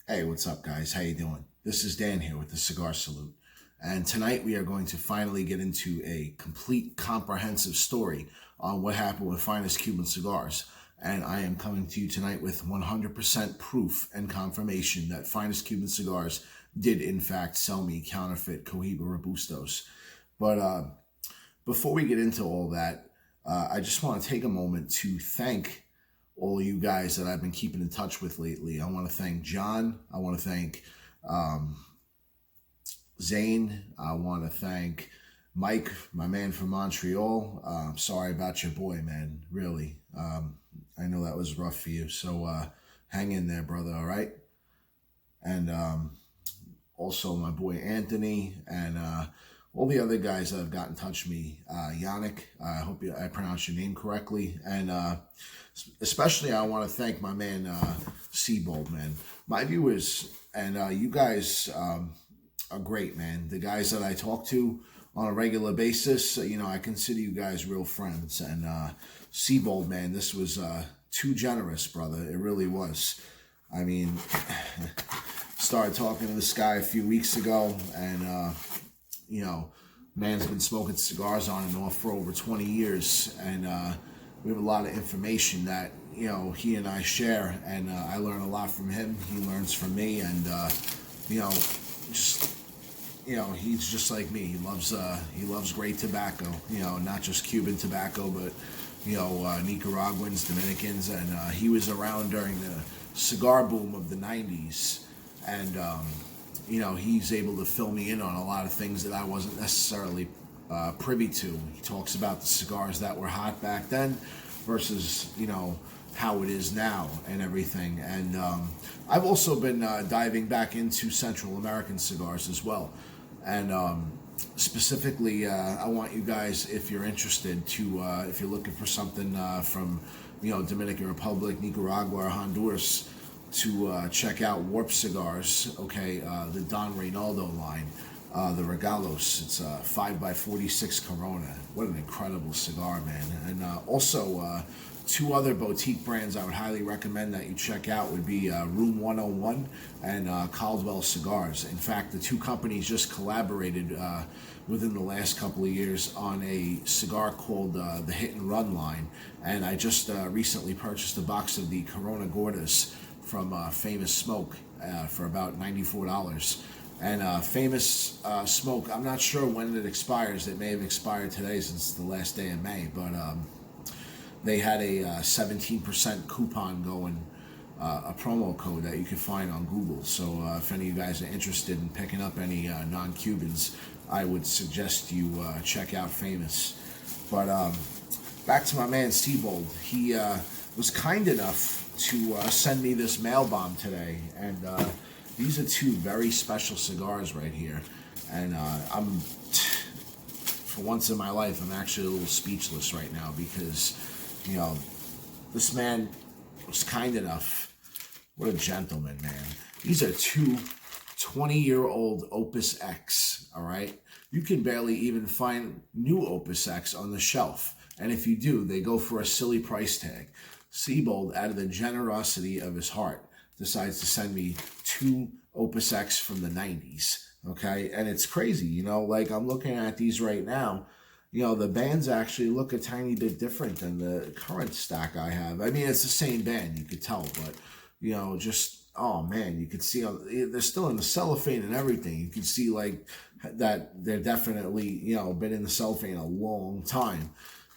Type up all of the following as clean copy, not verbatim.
Hey, what's up, guys? How you doing? This is Dan here with the Cigar Salute. And tonight we are going to finally get into a complete comprehensive story on what happened with Finest Cuban Cigars. And I am coming to you tonight with 100% proof and confirmation that Finest Cuban Cigars did in fact sell me counterfeit Cohiba Robustos. But before we get into all that, I just want to take a moment to thank all of you guys that I've been keeping in touch with lately. I want to thank John. I want to thank Zane. I want to thank Mike, my man from Montreal. Sorry about your boy, man. Really. I know that was rough for you. So hang in there, brother, all right? And also my boy Anthony and all the other guys that have got in touch with me. Yannick, I hope I pronounced your name correctly. And especially I want to thank my man Seabold, man. My viewers and you guys are great, man. The guys that I talk to on a regular basis, I consider you guys real friends. And Seabold, man, this was too generous, brother. It really was. I mean, started talking to this guy a few weeks ago, and man's been smoking cigars on and off for over 20 years, and we have a lot of information that he and I share, and I learn a lot from him. He learns from me, and he's just like me. He loves great tobacco. Not just Cuban tobacco, but Nicaraguans, Dominicans, and he was around during the cigar boom of the '90s, and he's able to fill me in on a lot of things that I wasn't necessarily privy to. He talks about the cigars that were hot back then versus how it is now and everything. And I've also been diving back into Central American cigars as well. And specifically, I want you guys, if you're interested, to if you're looking for something from Dominican Republic, Nicaragua, or Honduras, to check out Warp Cigars, okay, the Don Reynaldo line, the Regalos. It's a 5x46 Corona. What an incredible cigar, man. And also, two other boutique brands I would highly recommend that you check out would be Room 101 and Caldwell Cigars. In fact, the two companies just collaborated within the last couple of years on a cigar called the Hit and Run line. And I just recently purchased a box of the Corona Gordas from Famous Smoke for about $94. And Famous Smoke, I'm not sure when it expires. It may have expired today since the last day of May, but they had a 17% coupon going, a promo code that you can find on Google. So if any of you guys are interested in picking up any non-Cubans, I would suggest you check out Famous. But back to my man Seabold. He was kind enough to send me this mail bomb today, and these are two very special cigars right here. And I'm, for once in my life, I'm actually a little speechless right now because this man was kind enough. What a gentleman, man. These are two 20-year-old Opus X, all right? You can barely even find new Opus X on the shelf. And if you do, they go for a silly price tag. Seabold, out of the generosity of his heart, decides to send me two Opus X from the 90s, okay? And it's crazy, like I'm looking at these right now. The bands actually look a tiny bit different than the current stack I have. I mean, it's the same band, you could tell, but, oh man, you could see, they're still in the cellophane and everything. You can see, like, that they're definitely, been in the cellophane a long time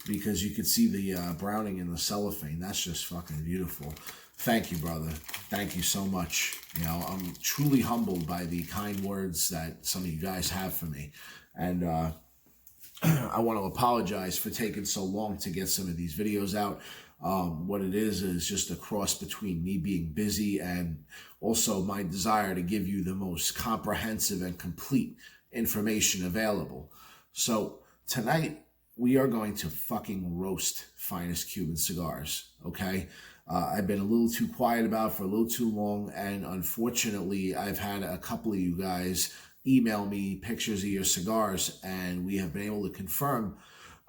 because you could see the browning in the cellophane. That's just fucking beautiful. Thank you, brother. Thank you so much. I'm truly humbled by the kind words that some of you guys have for me. And, I want to apologize for taking so long to get some of these videos out. What it is just a cross between me being busy and also my desire to give you the most comprehensive and complete information available. So tonight we are going to fucking roast Finest Cuban Cigars, okay? I've been a little too quiet about it for a little too long, and unfortunately I've had a couple of you guys email me pictures of your cigars, and we have been able to confirm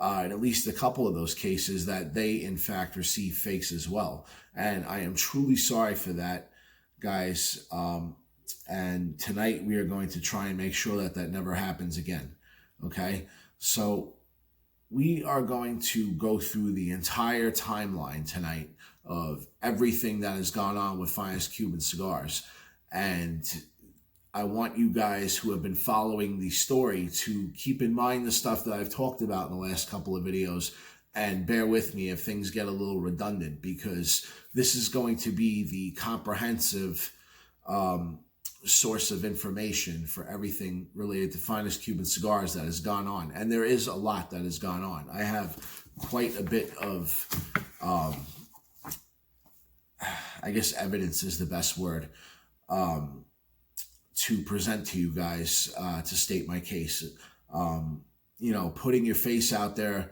in at least a couple of those cases that they in fact receive fakes as well. And I am truly sorry for that. guys. And tonight we are going to try and make sure that that never happens again. Okay, so we are going to go through the entire timeline tonight of everything that has gone on with Finest Cuban Cigars. And I want you guys who have been following the story to keep in mind the stuff that I've talked about in the last couple of videos, and bear with me if things get a little redundant, because this is going to be the comprehensive source of information for everything related to Finest Cuban Cigars that has gone on. And there is a lot that has gone on. I have quite a bit of, I guess evidence is the best word, to present to you guys, to state my case. You know, putting your face out there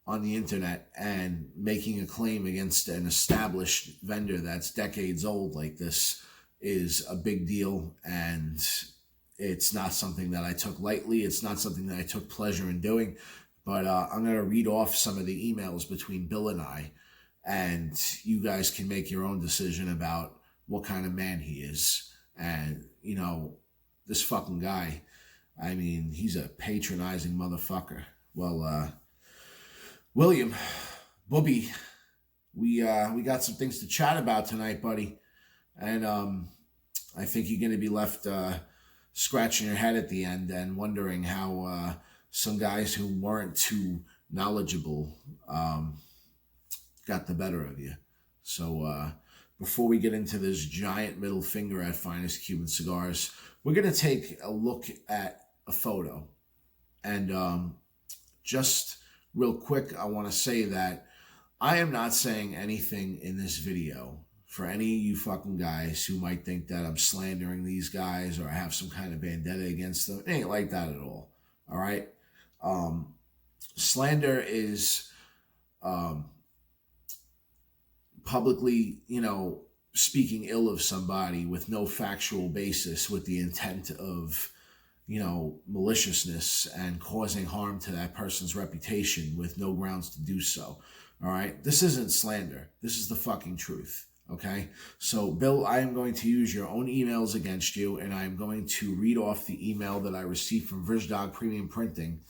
on the internet and making a claim against an established vendor that's decades old like this is a big deal, and it's not something that I took lightly. It's not something that I took pleasure in doing, but I'm going to read off some of the emails between Bill and I, and you guys can make your own decision about what kind of man he is. And, you know, this fucking guy, I mean, he's a patronizing motherfucker. Well, William, Booby, we got some things to chat about tonight, buddy. And I think you're going to be left scratching your head at the end and wondering how some guys who weren't too knowledgeable got the better of you. So before we get into this giant middle finger at Finest Cuban Cigars, we're going to take a look at a photo. And just real quick, I want to say that I am not saying anything in this video for any of you fucking guys who might think that I'm slandering these guys or I have some kind of vendetta against them. It ain't like that at all. All right. Slander is publicly, you know, speaking ill of somebody with no factual basis, with the intent of, you know, maliciousness and causing harm to that person's reputation with no grounds to do so. All right. This isn't slander. This is the fucking truth. Okay. So Bill, I am going to use your own emails against you, and I am going to read off the email that I received from Verdog Premium Printing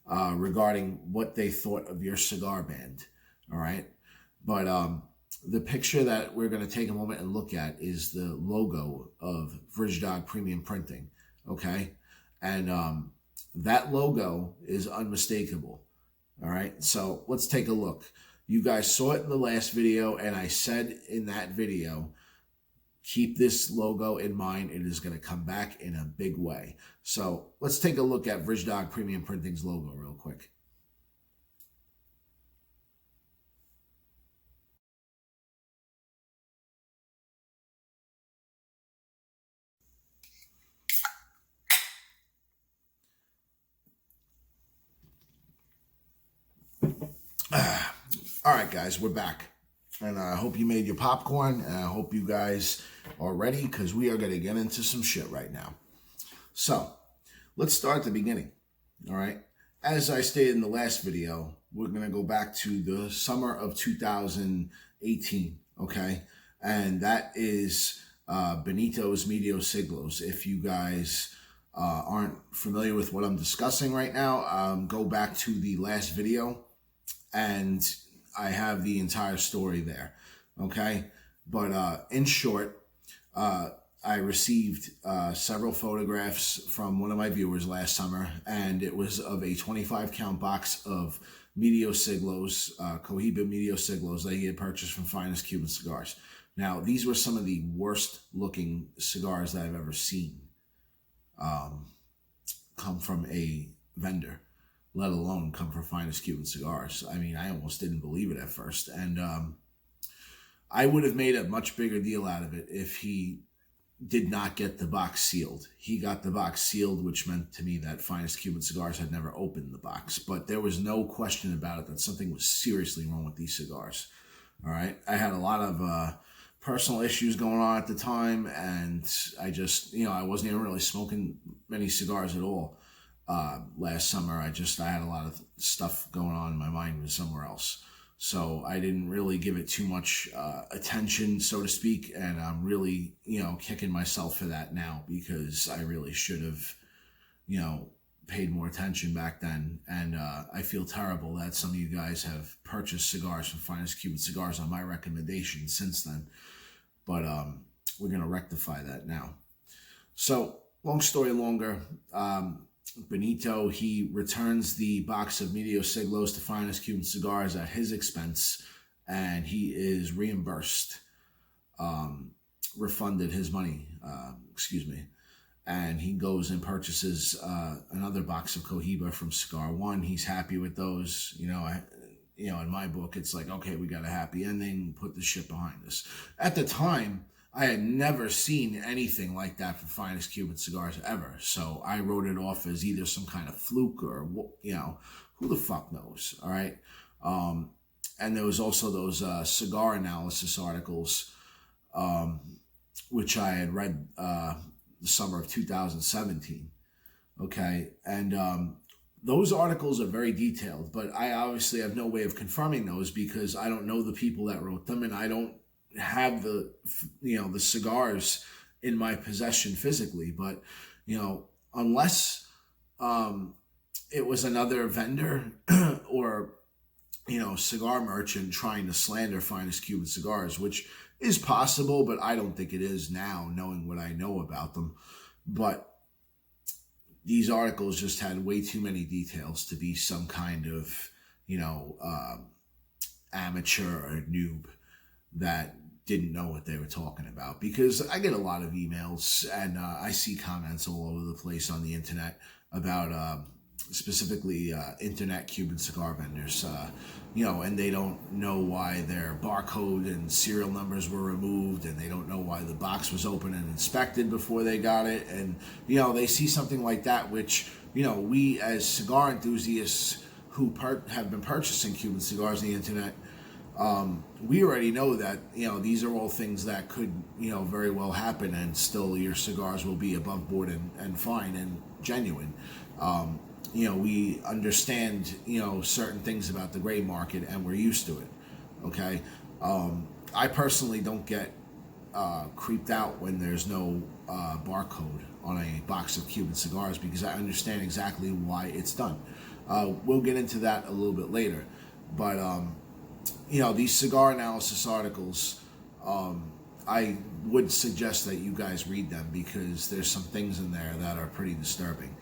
regarding what they thought of your cigar band. All right. But the picture that we're going to take a moment and look at is the logo of Verdog Premium Printing. Okay. And that logo is unmistakable. All right. So let's take a look. You guys saw it in the last video, and I said in that video, keep this logo in mind. It is going to come back in a big way. So let's take a look at Verdog Premium Printing's logo real quick. All right, guys, we're back. And I hope you made your popcorn, and I hope you guys are ready, because we are going to get into some shit right now. So let's start at the beginning. All right. As I stated in the last video, we're going to go back to the summer of 2018. Okay. And that is Benito's Medio Siglos. If you guys aren't familiar with what I'm discussing right now, go back to the last video, and I have the entire story there. Okay. But in short, I received several photographs from one of my viewers last summer, and it was of a 25 count box of Medio Siglos, Cohiba Medio Siglos that he had purchased from Finest Cuban Cigars. Now, these were some of the worst looking cigars that I've ever seen come from a vendor, let alone come from Finest Cuban Cigars. I mean, I almost didn't believe it at first. And I would have made a much bigger deal out of it if he did not get the box sealed. He got the box sealed, which meant to me that Finest Cuban Cigars had never opened the box. But there was no question about it that something was seriously wrong with these cigars. All right. I had a lot of personal issues going on at the time, and I just, you know, I wasn't even really smoking many cigars at all. Last summer, I had a lot of stuff going on in my mind, was somewhere else. So I didn't really give it too much attention, so to speak, and I'm really, kicking myself for that now, because I really should have, paid more attention back then. And I feel terrible that some of you guys have purchased cigars from Finest Cuban Cigars on my recommendation since then. But we're going to rectify that now. So, long story longer, Benito, he returns the box of Medio Siglos to Finest Cuban Cigars at his expense, and he is reimbursed, refunded his money, and he goes and purchases another box of Cohiba from Cigar One. He's happy with those. In my book, it's like, okay, we got a happy ending, put the shit behind us. At the time, I had never seen anything like that from Finest Cuban Cigars ever. So I wrote it off as either some kind of fluke or, who the fuck knows, all right? And there was also those cigar analysis articles, which I had read the summer of 2017, okay? And those articles are very detailed, but I obviously have no way of confirming those because I don't know the people that wrote them, and I don't have the cigars in my possession physically. But unless it was another vendor or cigar merchant trying to slander Finest Cuban Cigars, which is possible, but I don't think it is now, knowing what I know about them. But these articles just had way too many details to be some kind of amateur or noob that didn't know what they were talking about. Because I get a lot of emails and I see comments all over the place on the internet about specifically internet Cuban cigar vendors, and they don't know why their barcode and serial numbers were removed, and they don't know why the box was opened and inspected before they got it. And they see something like that, which we as cigar enthusiasts who have been purchasing Cuban cigars on the internet, we already know that these are all things that could very well happen, and still your cigars will be above board and fine and genuine. We understand certain things about the gray market, and we're used to it. Okay, I personally don't get creeped out when there's no barcode on a box of Cuban cigars, because I understand exactly why it's done. We'll get into that a little bit later, but these cigar analysis articles, I would suggest that you guys read them, because there's some things in there that are pretty disturbing.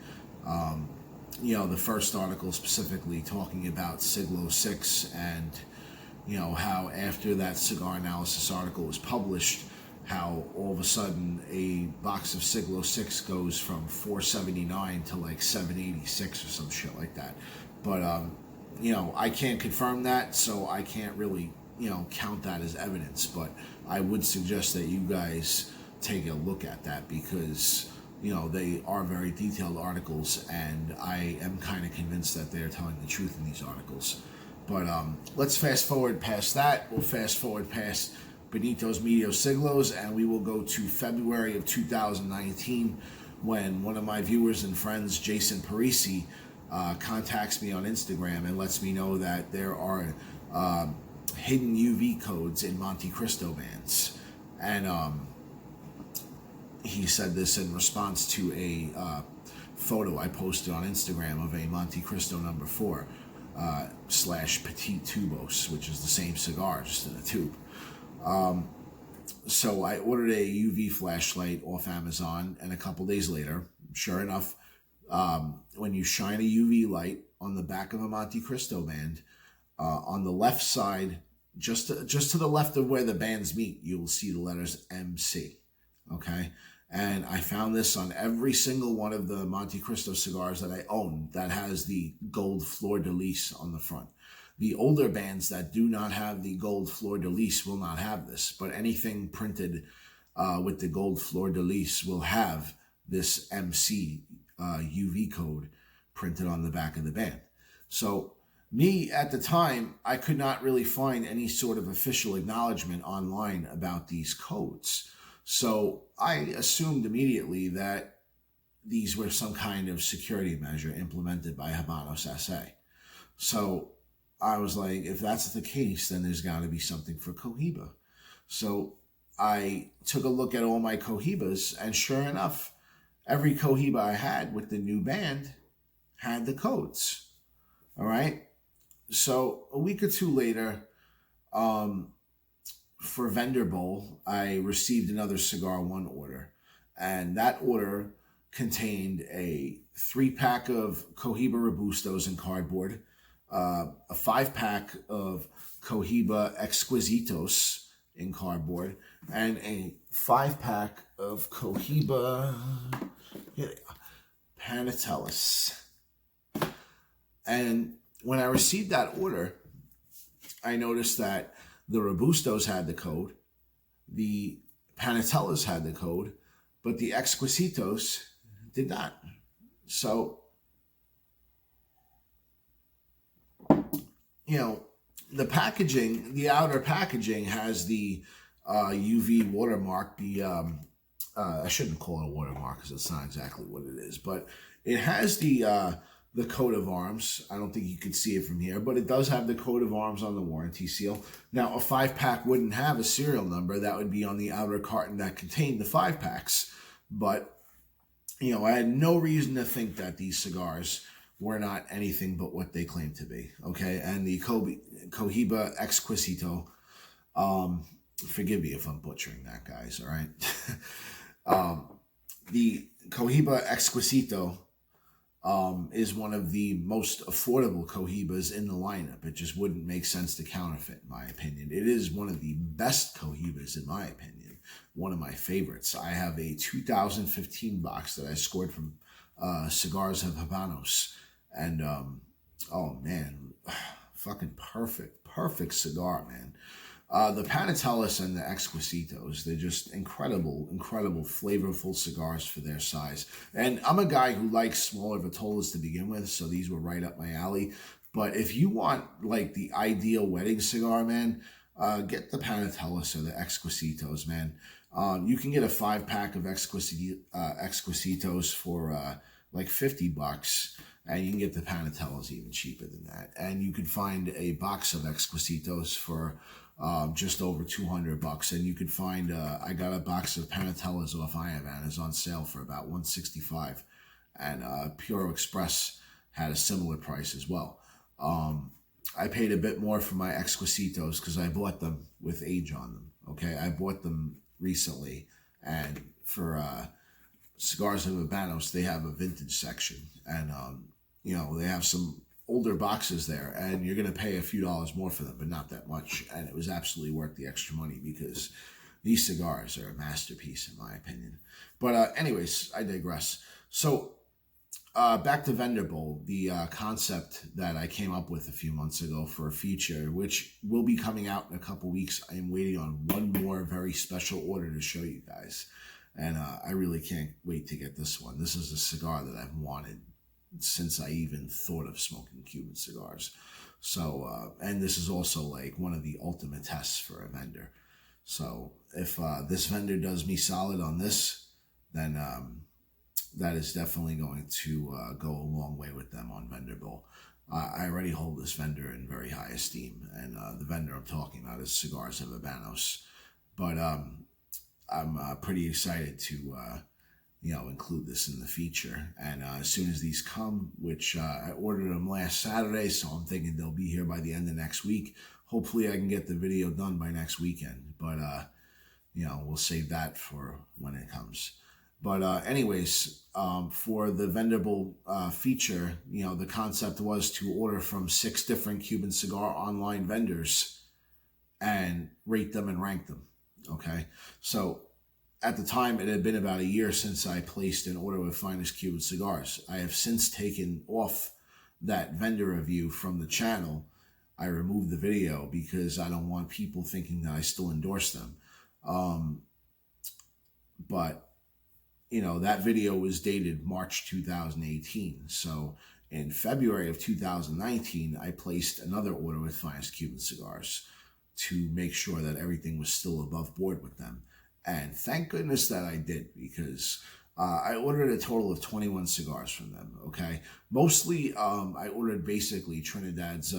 The first article specifically talking about Siglo 6 and, how after that cigar analysis article was published, how all of a sudden a box of Siglo 6 goes from $4.79 to like $7.86 or some shit like that. But, I can't confirm that, so I can't really, count that as evidence. But I would suggest that you guys take a look at that, because they are very detailed articles, and I am kind of convinced that they're telling the truth in these articles. But let's fast forward past that. We'll fast forward past Benito's Medio Siglos, and we will go to February of 2019, when one of my viewers and friends, Jason Parisi, contacts me on Instagram and lets me know that there are hidden UV codes in Monte Cristo bands. And he said this in response to a photo I posted on Instagram of a Monte Cristo number 4 / Petite Tubos, which is the same cigar, just in a tube. So I ordered a UV flashlight off Amazon, and a couple days later, sure enough, when you shine a UV light on the back of a Monte Cristo band, on the left side, just to the left of where the bands meet, you'll see the letters MC. Okay, and I found this on every single one of the Monte Cristo cigars that I own that has the gold fleur-de-lis on the front. The older bands that do not have the gold fleur-de-lis will not have this, but anything printed with the gold fleur-de-lis will have this MC UV code printed on the back of the band. So me, at the time, I could not really find any sort of official acknowledgement online about these codes. So I assumed immediately that these were some kind of security measure implemented by Habanos SA. So I was like, if that's the case, then there's got to be something for Cohiba. So I took a look at all my Cohibas, and sure enough, every Cohiba I had with the new band had the codes. All right. So a week or two later, for Vendor Bowl, I received another Cigar One order, and that order contained a 3-pack of Cohiba Robustos in cardboard, a 5-pack of Cohiba Exquisitos in cardboard, and a 5-pack of Cohiba Panatellas. And when I received that order, I noticed that the Robustos had the code, the Panatellas had the code, but the Exquisitos did not. So, you know, the packaging, the outer packaging has the UV watermark. I shouldn't call it a watermark because it's not exactly what it is, but it has the coat of arms. I don't think you could see it from here, but it does have the coat of arms on the warranty seal. Now, a 5-pack wouldn't have a serial number. That would be on the outer carton that contained the 5-packs. But, you know, I had no reason to think that these cigars were not anything but what they claim to be. Okay, and the Cohiba Exquisito, forgive me if I'm butchering that, guys, all right? The Cohiba Exquisito is one of the most affordable Cohibas in the lineup. It just wouldn't make sense to counterfeit, in my opinion. It is one of the best Cohibas, in my opinion. One of my favorites. I have a 2015 box that I scored from Cigars of Habanos. And, oh man, fucking perfect cigar, man. The Panatellas and the Exquisitos, they're just incredible, flavorful cigars for their size. And I'm a guy who likes smaller Vitolas to begin with, so these were right up my alley. But if you want, like, the ideal wedding cigar, man, get the Panatellas or the Exquisitos, man. You can get a 5-pack of Exquisitos for, like, $50. And you can get the Panatellas even cheaper than that. And you can find a box of Exquisitos for just over $200, and you could find I got a box of Panatellas off INNNN. It's on sale for about $165, and Puro Express had a similar price as well. I paid a bit more for my Exquisitos because I bought them with age on them. Okay, I bought them recently, and for Cigars of Habanos, they have a vintage section, and you know, they have some older boxes there, and you're going to pay a few dollars more for them, but not that much. And it was absolutely worth the extra money because these cigars are a masterpiece, in my opinion. But anyways, I digress. So back to Vendor Bowl, the concept that I came up with a few months ago for a feature, which will be coming out in a couple weeks. I am waiting on one more very special order to show you guys. And I really can't wait to get this one. This is a cigar that I've wanted since I even thought of smoking Cuban cigars. So, and this is also like one of the ultimate tests for a vendor. So if this vendor does me solid on this, then that is definitely going to go a long way with them on Vendor Bowl. I already hold this vendor in very high esteem, and the vendor I'm talking about is Cigars of Habanos. But I'm pretty excited to include this in the feature. And as soon as these come, which I ordered them last Saturday, so I'm thinking they'll be here by the end of next week. Hopefully I can get the video done by next weekend, but we'll save that for when it comes. But anyways, for the Vendor Bowl feature, the concept was to order from 6 different Cuban cigar online vendors and rate them and rank them. Okay, so at the time, it had been about a year since I placed an order with Finest Cuban Cigars. I have since taken off that vendor review from the channel. I removed the video because I don't want people thinking that I still endorse them. But, that video was dated March 2018. So in February of 2019, I placed another order with Finest Cuban Cigars to make sure that everything was still above board with them. And thank goodness that I did, because I ordered a total of 21 cigars from them, okay? Mostly, I ordered basically Trinidad's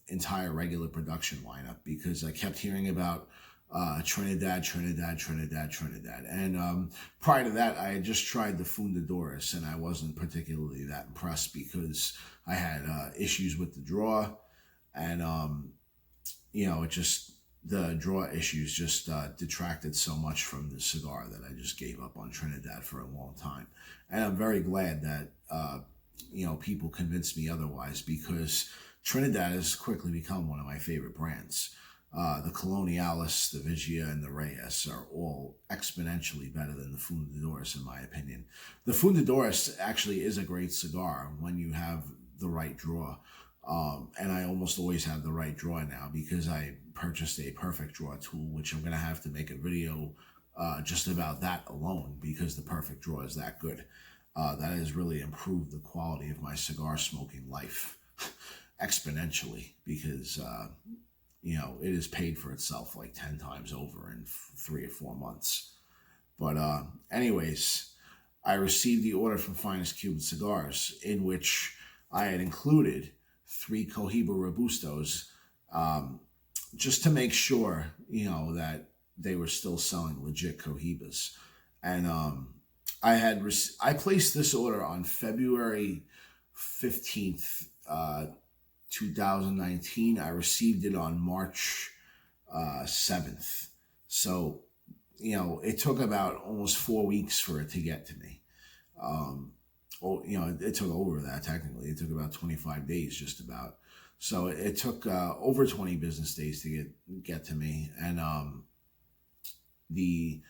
entire regular production lineup, because I kept hearing about Trinidad. And prior to that, I had just tried the Fundadoras, and I wasn't particularly that impressed because I had issues with the draw, and it just, the draw issues just detracted so much from the cigar that I just gave up on Trinidad for a long time. And I'm very glad that people convinced me otherwise, because Trinidad has quickly become one of my favorite brands. The Colonialis, the Vigia, and the Reyes are all exponentially better than the Fundadoras, in my opinion. The Fundadoras actually is a great cigar when you have the right draw. And I almost always have the right draw now, because I purchased a perfect draw tool, which I'm going to have to make a video just about that alone, because the perfect draw is that good. That has really improved the quality of my cigar smoking life exponentially, because it has paid for itself like 10 times over in 3 or 4 months. But anyways, I received the order from Finest Cuban Cigars, in which I had included 3 Cohiba Robustos, just to make sure, that they were still selling legit Cohibas. And I placed this order on February 15th, 2019. I received it on March 7th. So, it took about almost 4 weeks for it to get to me. It took over that, technically. It took about 25 days, just about. So it took over 20 business days to get to me. And the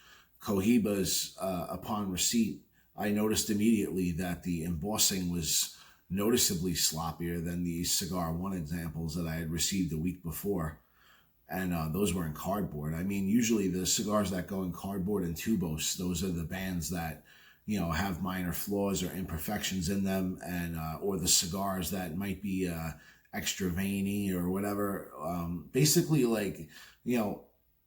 Cohibas, upon receipt, I noticed immediately that the embossing was noticeably sloppier than the Cigar One examples that I had received a week before. And those were in cardboard. I mean, usually the cigars that go in cardboard and tubos, those are the bands that have minor flaws or imperfections in them, and or the cigars that might be extra veiny or whatever. Basically, like,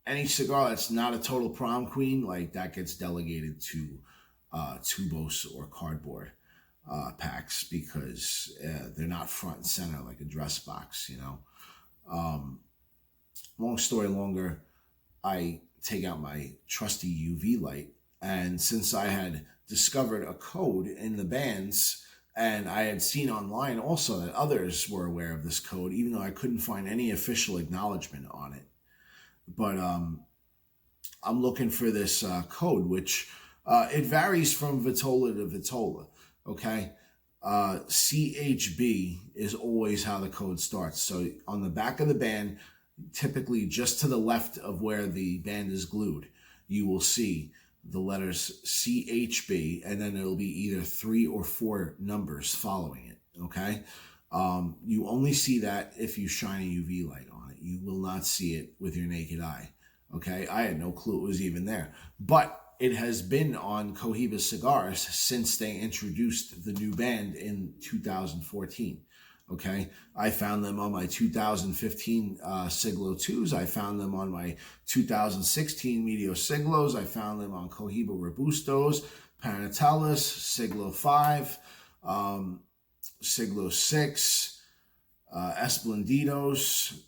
any cigar that's not a total prom queen, like, that gets delegated to tubos or cardboard packs, because they're not front and center like a dress box. Long story longer, I take out my trusty UV light, and since I had discovered a code in the bands, and I had seen online also that others were aware of this code, even though I couldn't find any official acknowledgement on it. But I'm looking for this code, which it varies from Vitola to Vitola, okay? CHB is always how the code starts. So on the back of the band, typically just to the left of where the band is glued, you will see the letters CHB, and then it'll be either 3 or 4 numbers following it, okay? You only see that if you shine a UV light on it. You will not see it with your naked eye, okay? I had no clue it was even there. But it has been on Cohiba cigars since they introduced the new band in 2014. Okay, I found them on my 2015 Siglo 2s. I found them on my 2016 Medio Siglos. I found them on Cohiba Robustos, Panatellas, Siglo 5, Siglo 6, Esplendidos.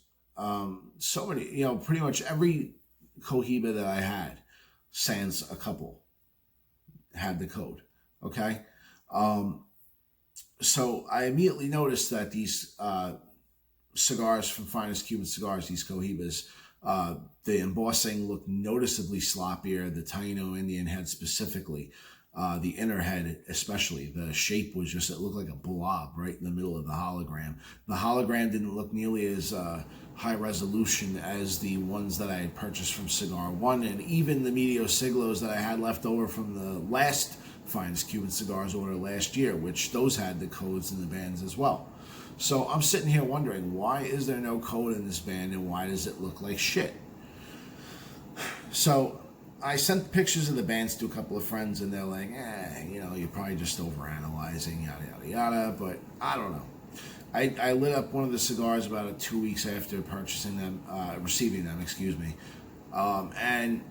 So many, pretty much every Cohiba that I had, sans a couple, had the code. Okay. So I immediately noticed that these cigars from Finest Cuban Cigars, these Cohibas, the embossing looked noticeably sloppier, the Taino Indian head specifically, the inner head especially. The shape was just, it looked like a blob right in the middle of the hologram. The hologram didn't look nearly as high resolution as the ones that I had purchased from Cigar One, and even the Medio Siglos that I had left over from the last Finest Cuban Cigars order last year, which those had the codes in the bands as well. So I'm sitting here wondering, why is there no code in this band, and why does it look like shit? So I sent pictures of the bands to a couple of friends, and they're like, you're probably just overanalyzing, yada, yada, yada, but I don't know. I lit up one of the cigars about 2 weeks after purchasing them, receiving them, and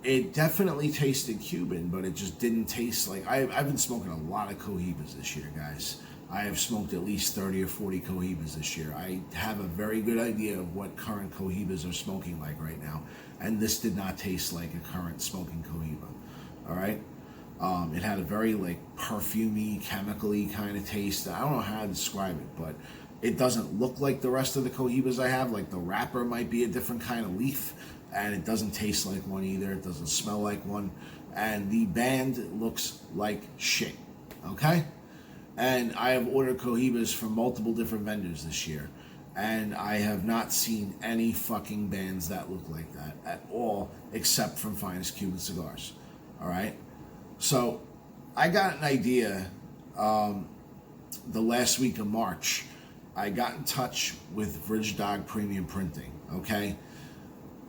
it definitely tasted Cuban, but it just didn't taste like... I've been smoking a lot of Cohibas this year, guys. I have smoked at least 30 or 40 Cohibas this year. I have a very good idea of what current Cohibas are smoking like right now, and this did not taste like a current smoking Cohiba. All right. It had a very like perfumey, chemically kind of taste. I don't know how to describe it, but it doesn't look like the rest of the Cohibas I have. Like the wrapper might be a different kind of leaf, and it doesn't taste like one either. It doesn't smell like one, and the band looks like shit. Okay, and I have ordered Cohibas from multiple different vendors this year, and I have not seen any fucking bands that look like that at all, except from Finest Cuban Cigars. All right. So I got an idea the last week of March. I got in touch with Verdog Premium Printing, okay?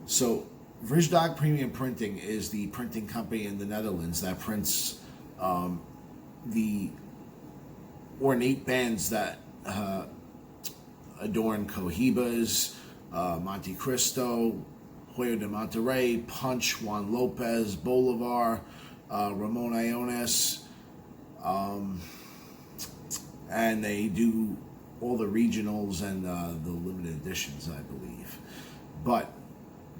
So Verdog Premium Printing is the printing company in the Netherlands that prints the ornate bands that adorn Cohibas, Monte Cristo, Hoyo de Monterrey, Punch, Juan Lopez, Bolivar, Ramon Iones, and they do all the regionals and the limited editions, I believe. But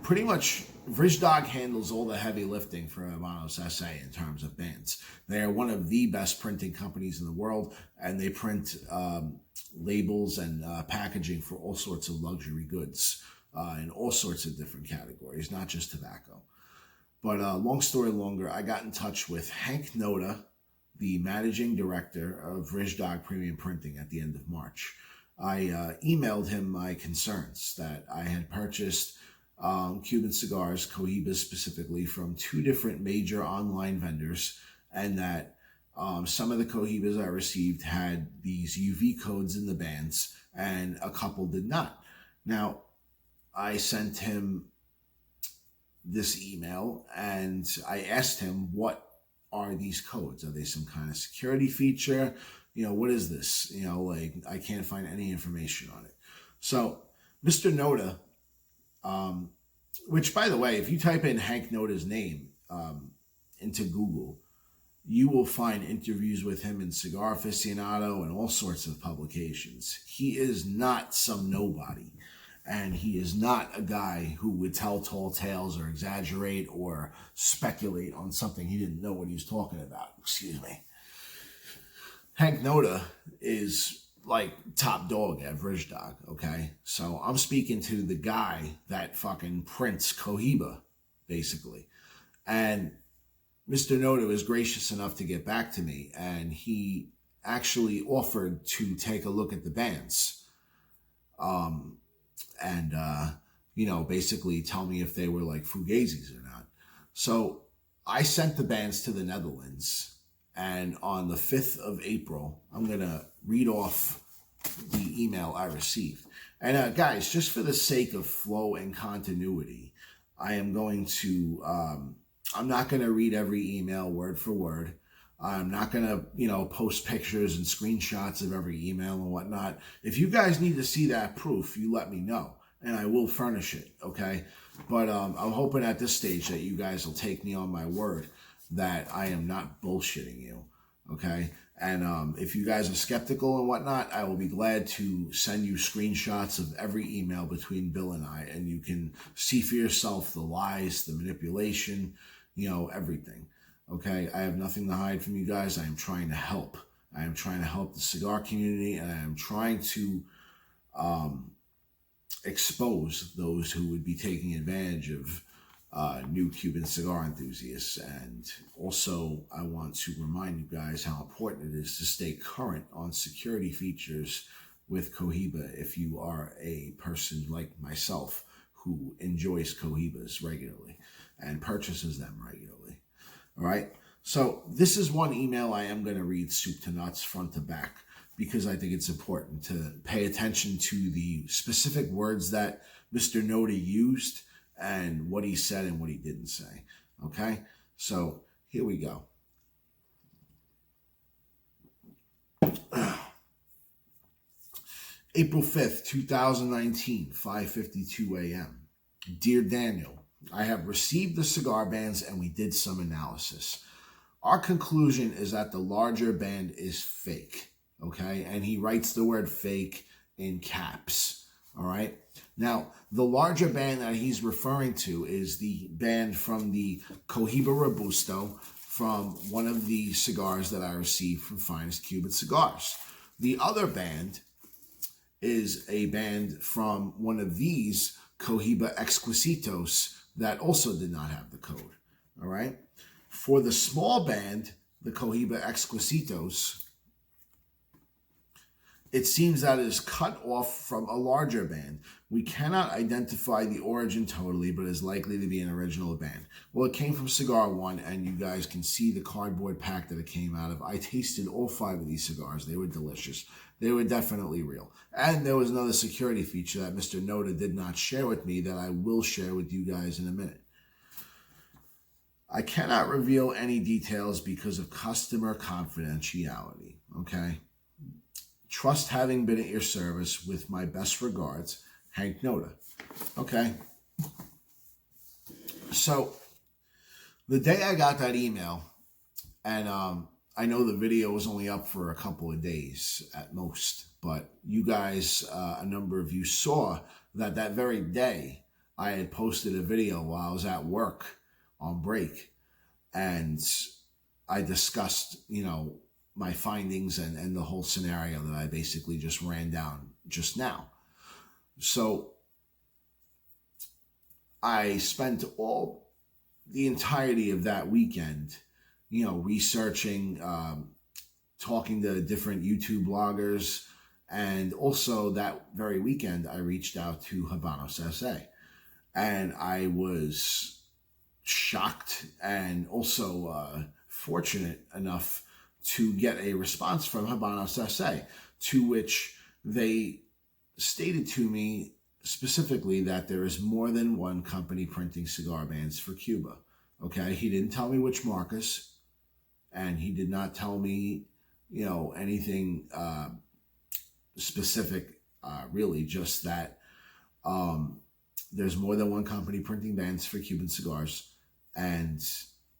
pretty much Verdog handles all the heavy lifting for Habanos SA in terms of bands. They are one of the best printing companies in the world, and they print labels and packaging for all sorts of luxury goods in all sorts of different categories, not just tobacco. But long story longer, I got in touch with Hank Noda, the managing director of Verdog Premium Printing at the end of March. I emailed him my concerns that I had purchased Cuban cigars, Cohibas specifically, from 2 different major online vendors, and that some of the Cohibas I received had these UV codes in the bands, and a couple did not. Now, I sent him this email, and I asked him, what are these codes? Are they some kind of security feature? You know, what is this? You know, like, I can't find any information on it. So Mr. Noda, which, by the way, if you type in Hank Noda's name into Google, you will find interviews with him in Cigar Aficionado and all sorts of publications. He is not some nobody. And he is not a guy who would tell tall tales or exaggerate or speculate on something he didn't know what he was talking about. Excuse me. Hank Noda is like top dog at Verdog, okay? So I'm speaking to the guy that fucking prints Cohiba, basically. And Mr. Noda was gracious enough to get back to me, and he actually offered to take a look at the bands. And you know, basically tell me if they were like Fugazis or not. So I sent the bands to the Netherlands, and on the 5th of April, I'm going to read off the email I received. And guys, just for the sake of flow and continuity, I am going to, I'm not going to read every email word for word. I'm not going to, you know, post pictures and screenshots of every email and whatnot. If you guys need to see that proof, you let me know, and I will furnish it, okay? But I'm hoping at this stage that you guys will take me on my word that I am not bullshitting you, okay? And if you guys are skeptical and whatnot, I will be glad to send you screenshots of every email between Bill and I, and you can see for yourself the lies, the manipulation, you know, everything. Okay, I have nothing to hide from you guys. I am trying to help. I am trying to help the cigar community, and I am trying to expose those who would be taking advantage of new Cuban cigar enthusiasts. And also, I want to remind you guys how important it is to stay current on security features with Cohiba if you are a person like myself who enjoys Cohibas regularly and purchases them regularly. All right, so this is one email I am going to read soup to nuts, front to back, because I think it's important to pay attention to the specific words that Mr. Noda used and what he said and what he didn't say. Okay, so here we go. April 5th, 2019, 5:52 a.m. Dear Daniel, I have received the cigar bands and we did some analysis. Our conclusion is that the larger band is fake. okay? And he writes the word fake in caps, all right? Now, the larger band that he's referring to is the band from the Cohiba Robusto from one of the cigars that I received from Finest Cuban Cigars. The other band is a band from one of these Cohiba Exquisitos that also did not have the code, all right? For the small band, the Cohiba Exquisitos, it seems that it is cut off from a larger band. We cannot identify the origin totally, but is likely to be an original band. Well, it came from Cigar One, and you guys can see the cardboard pack that it came out of. I tasted all 5 of these cigars. They were delicious. They were definitely real. And there was another security feature that Mr. Noda did not share with me that I will share with you guys in a minute. I cannot reveal any details because of customer confidentiality, okay? Trust having been at your service. With my best regards, Hank Noda. Okay. So, the day I got that email, and I know the video was only up for a couple of days at most, but you guys, a number of you saw that that very day I had posted a video while I was at work on break, and I discussed, you know, my findings and the whole scenario that I basically just ran down just now. So I spent all the entirety of that weekend, you know, researching, talking to different YouTube bloggers, and also that very weekend I reached out to Habanos SA, and I was shocked and also fortunate enough to get a response from Habanos SA, to which they stated to me specifically that there is more than one company printing cigar bands for Cuba. Okay, he didn't tell me which marcas, and he did not tell me, you know, anything specific, really, just that there's more than one company printing bands for Cuban cigars, and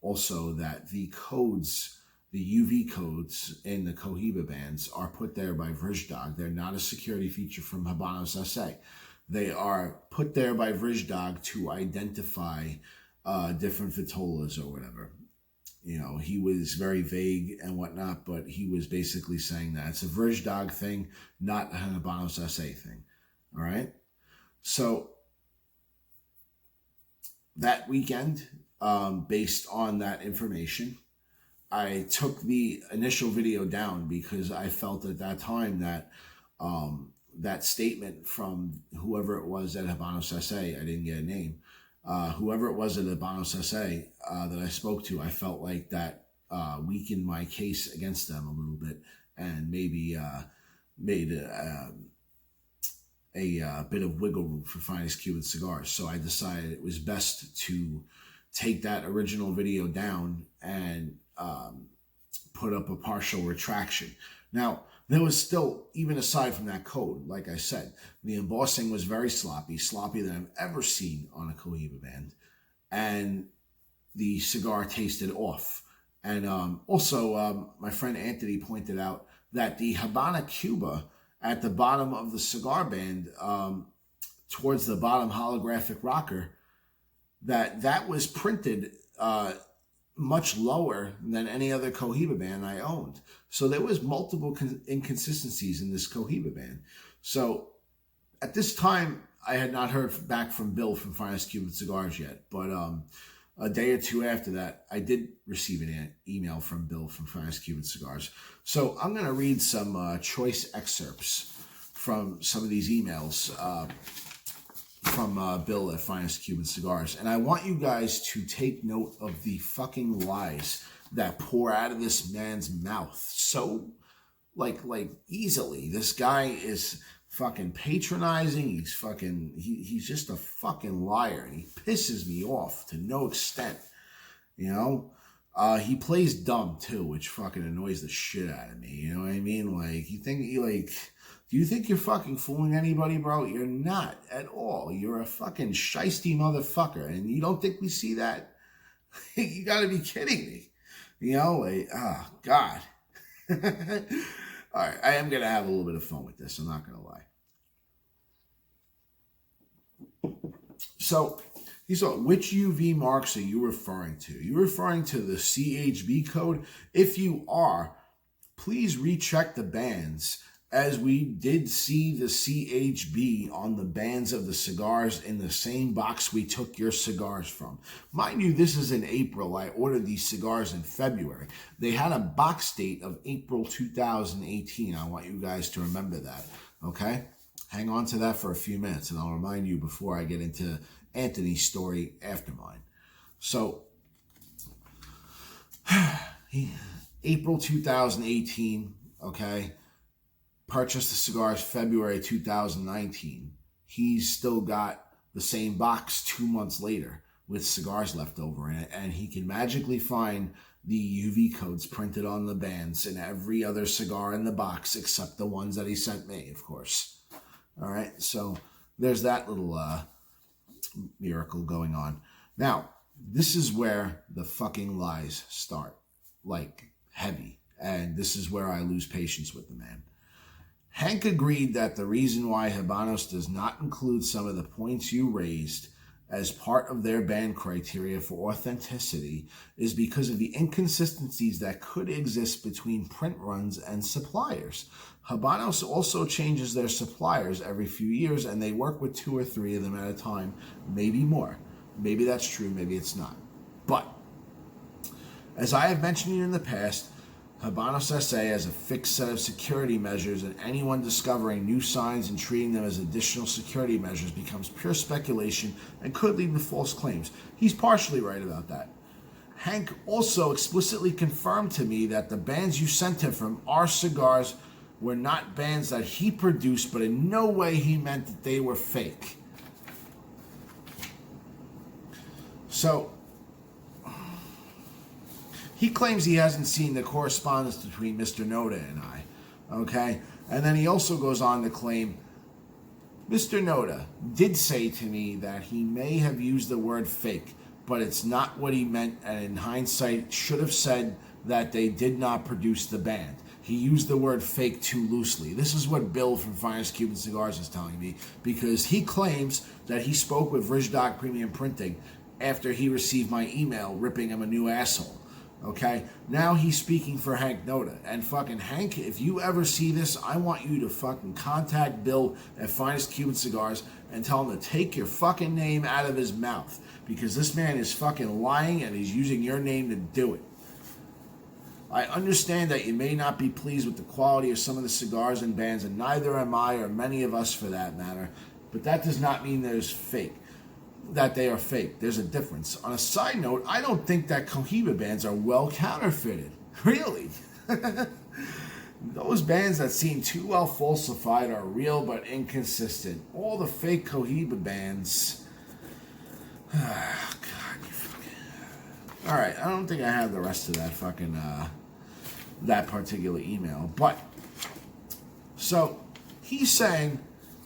also that the codes, the UV codes in the Cohiba bands are put there by Verdog. They're not a security feature from Habanos SA. They are put there by Verdog to identify different vitolas or whatever. You know, he was very vague and whatnot, but he was basically saying that it's a Verdog thing, not a Habanos SA thing. All right? So that weekend, based on that information, I took the initial video down because I felt at that time that that statement from whoever it was at Habanos SA, I didn't get a name, whoever it was at Habanos SA that I spoke to, I felt like that weakened my case against them a little bit, and maybe made a bit of wiggle room for Finest Cuban Cigars. So I decided it was best to take that original video down and put up a partial retraction. Now, there was still, even aside from that code, like I said, the embossing was very sloppy than I've ever seen on a Cohiba band, and the cigar tasted off. And also, my friend Anthony pointed out that the Habana Cuba at the bottom of the cigar band, towards the bottom holographic rocker, that was printed much lower than any other Cohiba band I owned. So there was multiple inconsistencies in this Cohiba band. So at this time, I had not heard back from Bill from Finest Cuban Cigars yet, but a day or two after that, I did receive an email from Bill from Finest Cuban Cigars. So I'm going to read some choice excerpts from some of these emails from Bill at Finest Cuban Cigars. And I want you guys to take note of the fucking lies that pour out of this man's mouth so, like easily. This guy is fucking patronizing. He's just a fucking liar. And he pisses me off to no extent, you know? He plays dumb too, which fucking annoys the shit out of me. You know what I mean? Like, do you think you're fucking fooling anybody, bro? You're not at all. You're a fucking shiesty motherfucker. And you don't think we see that? You gotta be kidding me. You know, like, oh, God. All right, I am going to have a little bit of fun with this. I'm not going to lie. So, he saw, which UV marks are you referring to? You're referring to the CHB code? If you are, please recheck the bands, as we did see the CHB on the bands of the cigars in the same box we took your cigars from. Mind you, this is in April. I ordered these cigars in February. They had a box date of April 2018. I want you guys to remember that, okay? Hang on to that for a few minutes, and I'll remind you before I get into Anthony's story after mine. So, April 2018, okay? Purchased the cigars February 2019. He's still got the same box 2 months later with cigars left over in it, and he can magically find the UV codes printed on the bands in every other cigar in the box except the ones that he sent me, of course. All right, so there's that little miracle going on. Now, this is where the fucking lies start, like heavy, and this is where I lose patience with the man. Hank agreed that the reason why Habanos does not include some of the points you raised as part of their ban criteria for authenticity is because of the inconsistencies that could exist between print runs and suppliers. Habanos also changes their suppliers every few years, and they work with 2 or 3 of them at a time, maybe more. Maybe that's true, maybe it's not. But, as I have mentioned in the past, Habanos SA has a fixed set of security measures, and anyone discovering new signs and treating them as additional security measures becomes pure speculation and could lead to false claims. He's partially right about that. Hank also explicitly confirmed to me that the bands you sent him from our cigars were not bands that he produced, but in no way he meant that they were fake. So, he claims he hasn't seen the correspondence between Mr. Noda and I, okay? And then he also goes on to claim, Mr. Noda did say to me that he may have used the word fake, but it's not what he meant, and in hindsight should have said that they did not produce the band. He used the word fake too loosely. This is what Bill from Finest Cuban Cigars is telling me, because he claims that he spoke with Verdog Premium Printing after he received my email ripping him a new asshole. Okay, now he's speaking for Hank Noda. And fucking Hank, if you ever see this, I want you to fucking contact Bill at Finest Cuban Cigars and tell him to take your fucking name out of his mouth, because this man is fucking lying and he's using your name to do it. I understand that you may not be pleased with the quality of some of the cigars and bands, and neither am I, or many of us for that matter, but that does not mean that they are fake. There's a difference. On a side note, I don't think that Cohiba bands are well counterfeited. Really. Those bands that seem too well falsified are real but inconsistent. All the fake Cohiba bands. God, you fucking... Alright, I don't think I have the rest of that fucking, that particular email. But, so, he's saying,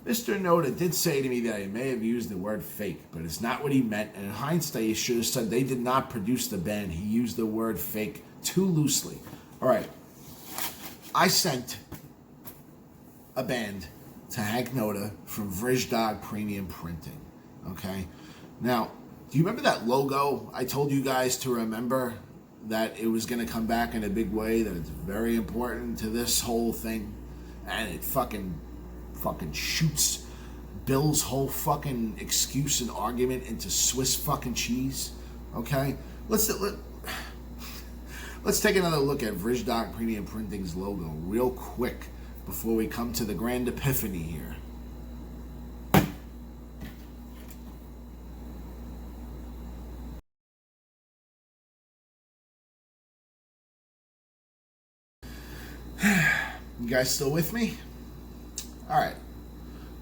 Mr. Noda did say to me that he may have used the word fake, but it's not what he meant, and in hindsight he should have said they did not produce the band. He used the word fake too loosely. Alright, I sent a band to Hank Noda from Verdog Premium Printing, okay? Now, do you remember that logo I told you guys to remember, that it was going to come back in a big way, that it's very important to this whole thing, and it fucking shoots Bill's whole fucking excuse and argument into Swiss fucking cheese, okay? Let's take another look at Verdog Premium Printing's logo real quick before we come to the grand epiphany here. You guys still with me? All right.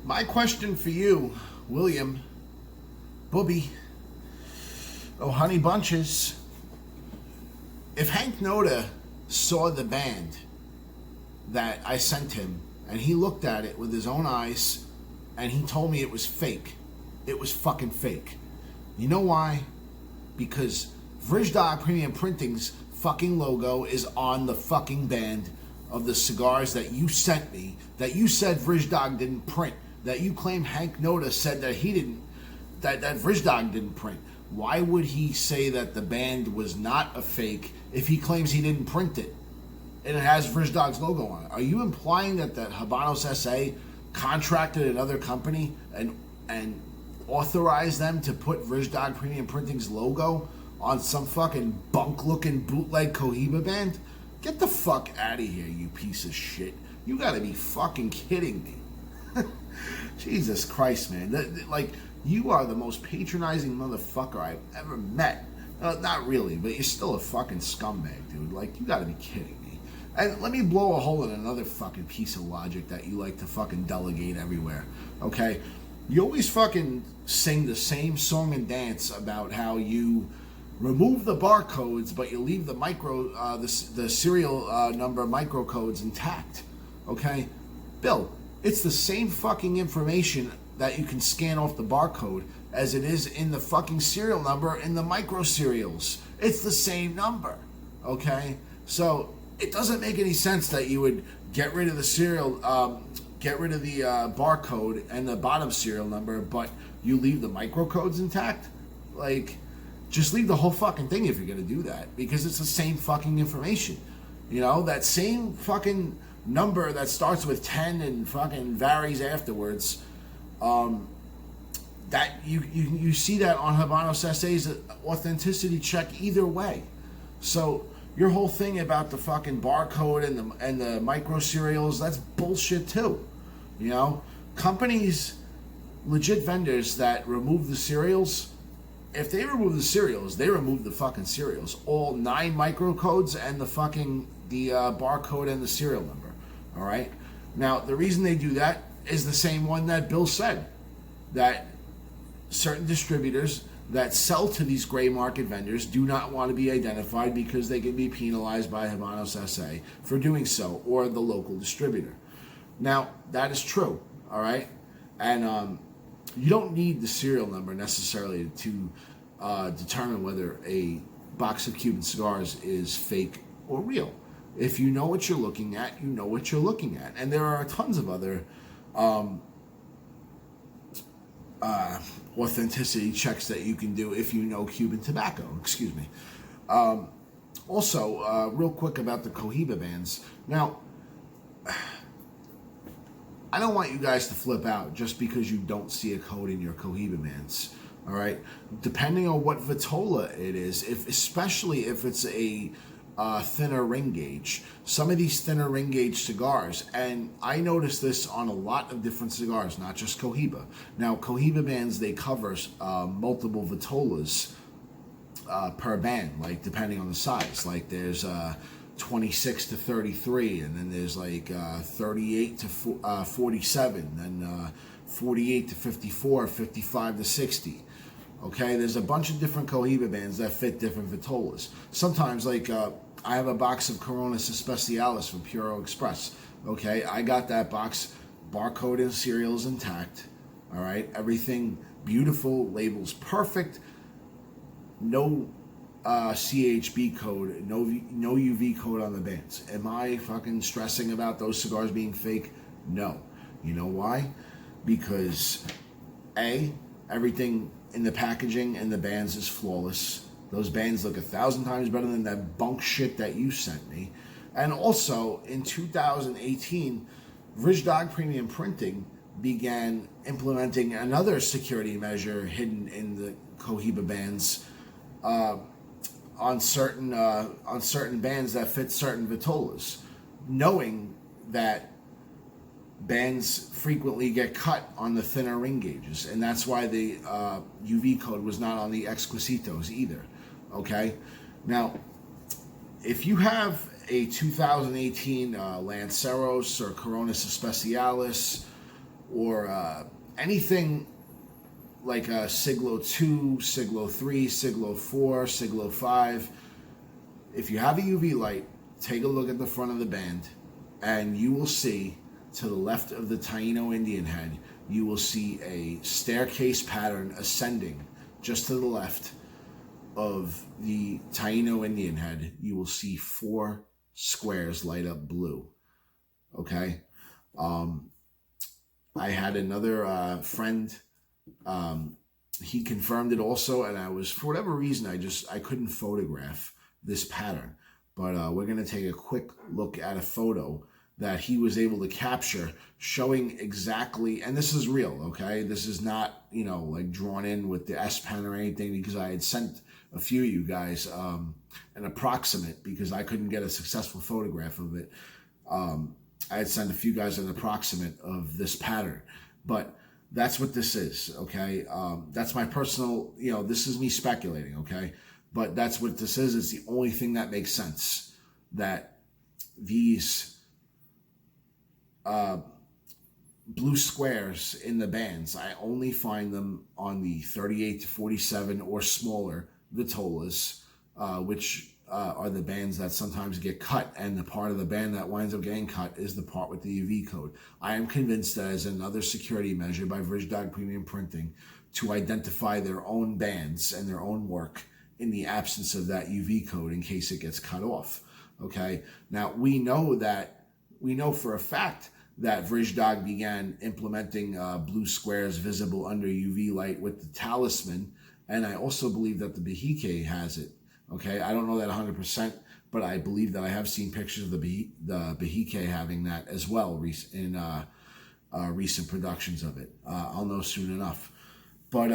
My question for you, William, Booby, oh honey bunches, if Hank Noda saw the band that I sent him and he looked at it with his own eyes and he told me it was fake, it was fucking fake. You know why? Because Verdog Premium Printing's fucking logo is on the fucking band, of the cigars that you sent me, that you said Verdog didn't print, that you claim Hank Noda said that he didn't, that Verdog didn't print, why would he say that the band was not a fake if he claims he didn't print it and it has Verdog's logo on it? Are you implying that Habanos SA contracted another company and authorized them to put Verdog Premium Printing's logo on some fucking bunk-looking bootleg Cohiba band? Get the fuck out of here, you piece of shit. You gotta be fucking kidding me. Jesus Christ, man. Like, you are the most patronizing motherfucker I've ever met. Not really, but you're still a fucking scumbag, dude. Like, you gotta be kidding me. And let me blow a hole in another fucking piece of logic that you like to fucking delegate everywhere, okay? You always fucking sing the same song and dance about how you remove the barcodes, but you leave the the serial number microcodes intact. Okay, Bill, it's the same fucking information that you can scan off the barcode as it is in the fucking serial number in the micro serials. It's the same number. Okay, so it doesn't make any sense that you would get rid of the serial, get rid of the barcode and the bottom serial number, but you leave the microcodes intact. Like, just leave the whole fucking thing if you're gonna do that, because it's the same fucking information. You know, that same fucking number that starts with 10 and fucking varies afterwards. That you see that on Habanos SA's authenticity check either way. So your whole thing about the fucking barcode and the micro serials, that's bullshit too. You know, companies, legit vendors that remove the serials, if they remove the serials, they remove the fucking serials. All 9 microcodes and the barcode and the serial number. All right? Now, the reason they do that is the same one that Bill said. That certain distributors that sell to these gray market vendors do not want to be identified because they can be penalized by Habanos SA for doing so, or the local distributor. Now, that is true. All right? And, you don't need the serial number necessarily to determine whether a box of Cuban cigars is fake or real. If you know what you're looking at, you know what you're looking at. And there are tons of other authenticity checks that you can do if you know Cuban tobacco. Excuse me. Also, real quick about the Cohiba bands. Now, I don't want you guys to flip out just because you don't see a code in your Cohiba bands. All right, depending on what vitola it is, especially if it's a thinner ring gauge. Some of these thinner ring gauge cigars, and I noticed this on a lot of different cigars, not just Cohiba. Now, Cohiba bands, they cover multiple vitolas per band, like depending on the size. Like there's 26 to 33, and then there's like 38 to 47, then 48 to 54, 55 to 60. Okay, there's a bunch of different Cohiba bands that fit different vitolas. Sometimes, like I have a box of Coronas Especiales from Puro Express. Okay, I got that box, barcode and serials intact. All right, everything beautiful, labels perfect, no CHB code, no UV code on the bands. Am I fucking stressing about those cigars being fake? No. You know why? Because A, everything in the packaging and the bands is flawless. Those bands look 1,000 times better than that bunk shit that you sent me. And also, in 2018, Verdog Premium Printing began implementing another security measure hidden in the Cohiba bands on certain bands that fit certain vitolas, knowing that bands frequently get cut on the thinner ring gauges, and that's why the UV code was not on the Exquisitos either. Okay, now if you have a 2018 Lanceros or Coronas Especiales or anything like a Siglo 2, Siglo 3, Siglo 4, Siglo 5, if you have a UV light, take a look at the front of the band, and you will see to the left of the Taino Indian head, you will see a staircase pattern ascending. Just to the left of the Taino Indian head, you will see 4 squares light up blue. Okay. I had another friend. He confirmed it also, and I was, for whatever reason, I couldn't photograph this pattern. But we're going to take a quick look at a photo that he was able to capture showing exactly, and this is real, okay? This is not, like drawn in with the S Pen or anything, because I had sent a few of you guys an approximate, because I couldn't get a successful photograph of it. I had sent a few guys an approximate of this pattern, but that's what this is, okay? That's my personal, this is me speculating, okay? But that's what this is. It's the only thing that makes sense, that these blue squares in the bands, I only find them on the 38 to 47 or smaller vitolas, which are the bands that sometimes get cut, and the part of the band that winds up getting cut is the part with the UV code. I am convinced that is another security measure by Verdog Premium Printing to identify their own bands and their own work in the absence of that UV code in case it gets cut off. Okay, now we know for a fact that Verdog began implementing blue squares visible under UV light with the Talisman, and I also believe that the Behike has it. Okay, I don't know that 100%, but I believe that I have seen pictures of the Behike having that as well in recent productions of it. I'll know soon enough. But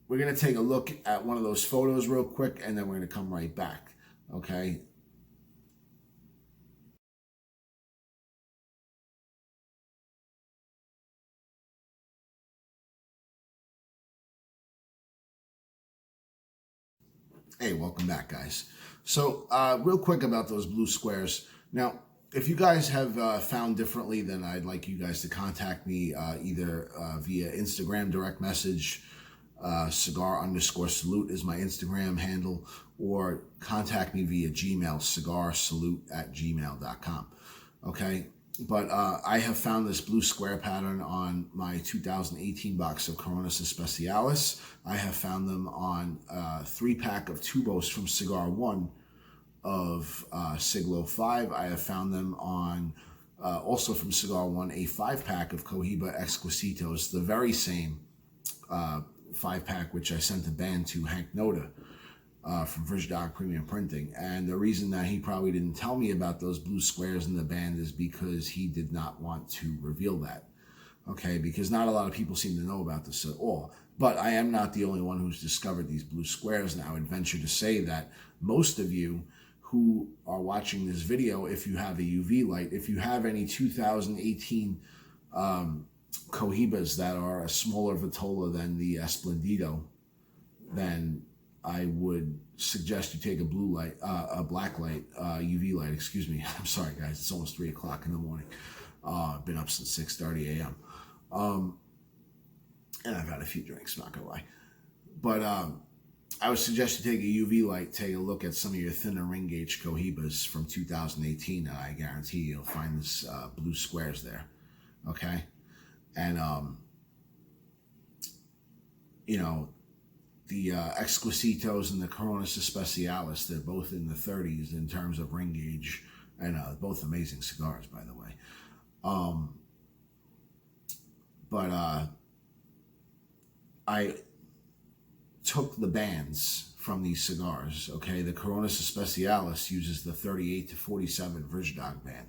we're going to take a look at one of those photos real quick, and then we're going to come right back. Okay. Hey, welcome back, guys. So, real quick about those blue squares. Now, if you guys have found differently, then I'd like you guys to contact me either via Instagram direct message. Cigar_salute is my Instagram handle, or contact me via Gmail, cigarsalute@gmail.com. Okay. But I have found this blue square pattern on my 2018 box of Coronas Especiales. I have found them on a 3-pack of tubos from Cigar One of Siglo 5. I have found them on, also from Cigar One, a 5-pack of Cohiba Exquisitos, the very same 5-pack which I sent the band to Hank Noda from Verdog Premium Printing. And the reason that he probably didn't tell me about those blue squares in the band is because he did not want to reveal that. Okay, because not a lot of people seem to know about this at all. But I am not the only one who's discovered these blue squares, and I would venture to say that most of you who are watching this video, if you have a UV light, if you have any 2018 Cohibas that are a smaller vitola than the Esplendido, then I would suggest you take a blue light, a black light, UV light, excuse me. I'm sorry, guys. It's almost 3 o'clock in the morning. I've been up since 6:30 a.m. And I've had a few drinks, not gonna lie. But I would suggest you take a UV light, take a look at some of your thinner ring gauge Cohibas from 2018, and I guarantee you'll find this blue squares there. Okay? And, the Exquisitos and the Coronas Especiales, they're both in the 30s in terms of ring gauge, and both amazing cigars, by the way. But I took the bands from these cigars, okay? The Coronas Especiales uses the 38 to 47 Verdog band,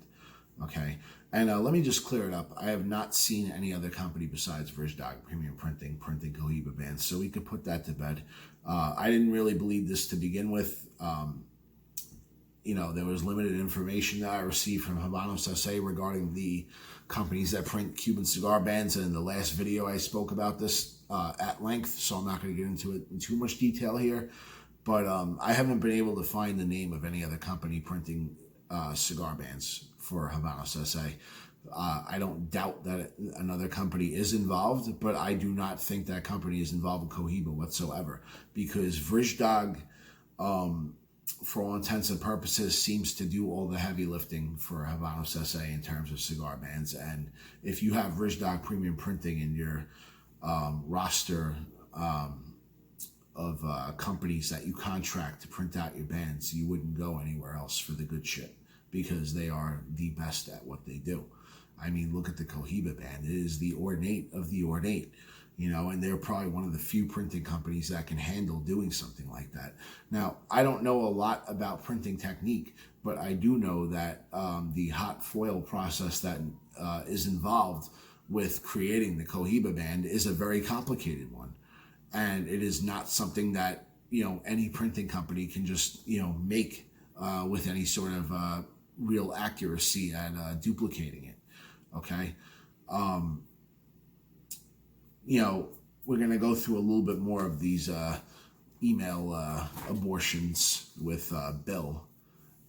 okay? And let me just clear it up. I have not seen any other company besides Verdog Premium printing Cohiba bands, so we could put that to bed. I didn't really believe this to begin with. There was limited information that I received from Habanos SA regarding the companies that print Cuban cigar bands, and in the last video I spoke about this at length, so I'm not going to get into it in too much detail here. But I haven't been able to find the name of any other company printing cigar bands for Habanos SA. I don't doubt that another company is involved, but I do not think that company is involved in Cohiba whatsoever, because Verdog, for all intents and purposes, seems to do all the heavy lifting for Habanos SA in terms of cigar bands. And if you have Verdog Premium Printing in your roster of companies that you contract to print out your bands, you wouldn't go anywhere else for the good shit, because they are the best at what they do. I mean, look at the Cohiba band. It is the ornate of the ornate, you know, and they're probably one of the few printing companies that can handle doing something like that. Now, I don't know a lot about printing technique, but I do know that the hot foil process that is involved with creating the Cohiba band is a very complicated one. And it is not something that, you know, any printing company can just, you know, make with any sort of real accuracy at duplicating it. Okay. You know, we're going to go through a little bit more of these email abortions with Bill,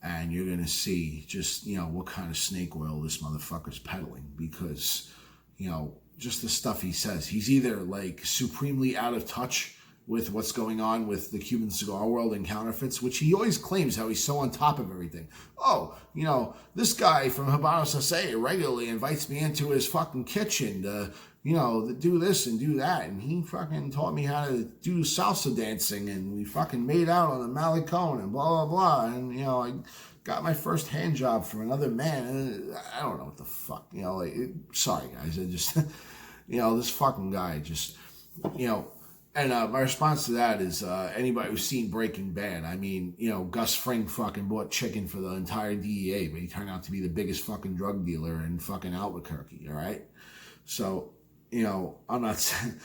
and you're going to see just, you know, what kind of snake oil this motherfucker's peddling, because, you know, just the stuff he says. He's either like supremely out of touch with what's going on with the Cuban cigar world and counterfeits, which he always claims how he's so on top of everything. Oh, you know, this guy from Habanos SA regularly invites me into his fucking kitchen to, you know, do this and do that. And he fucking taught me how to do salsa dancing, and we fucking made out on the Malecone and blah, blah, blah. And, you know, I got my first hand job from another man. And I don't know what the fuck, you know, like, sorry guys, I just, you know, this fucking guy just, you know. And my response to that is anybody who's seen Breaking Bad. I mean, you know, Gus Fring fucking bought chicken for the entire DEA, but he turned out to be the biggest fucking drug dealer in fucking Albuquerque, all right? So, you know, I'm not saying,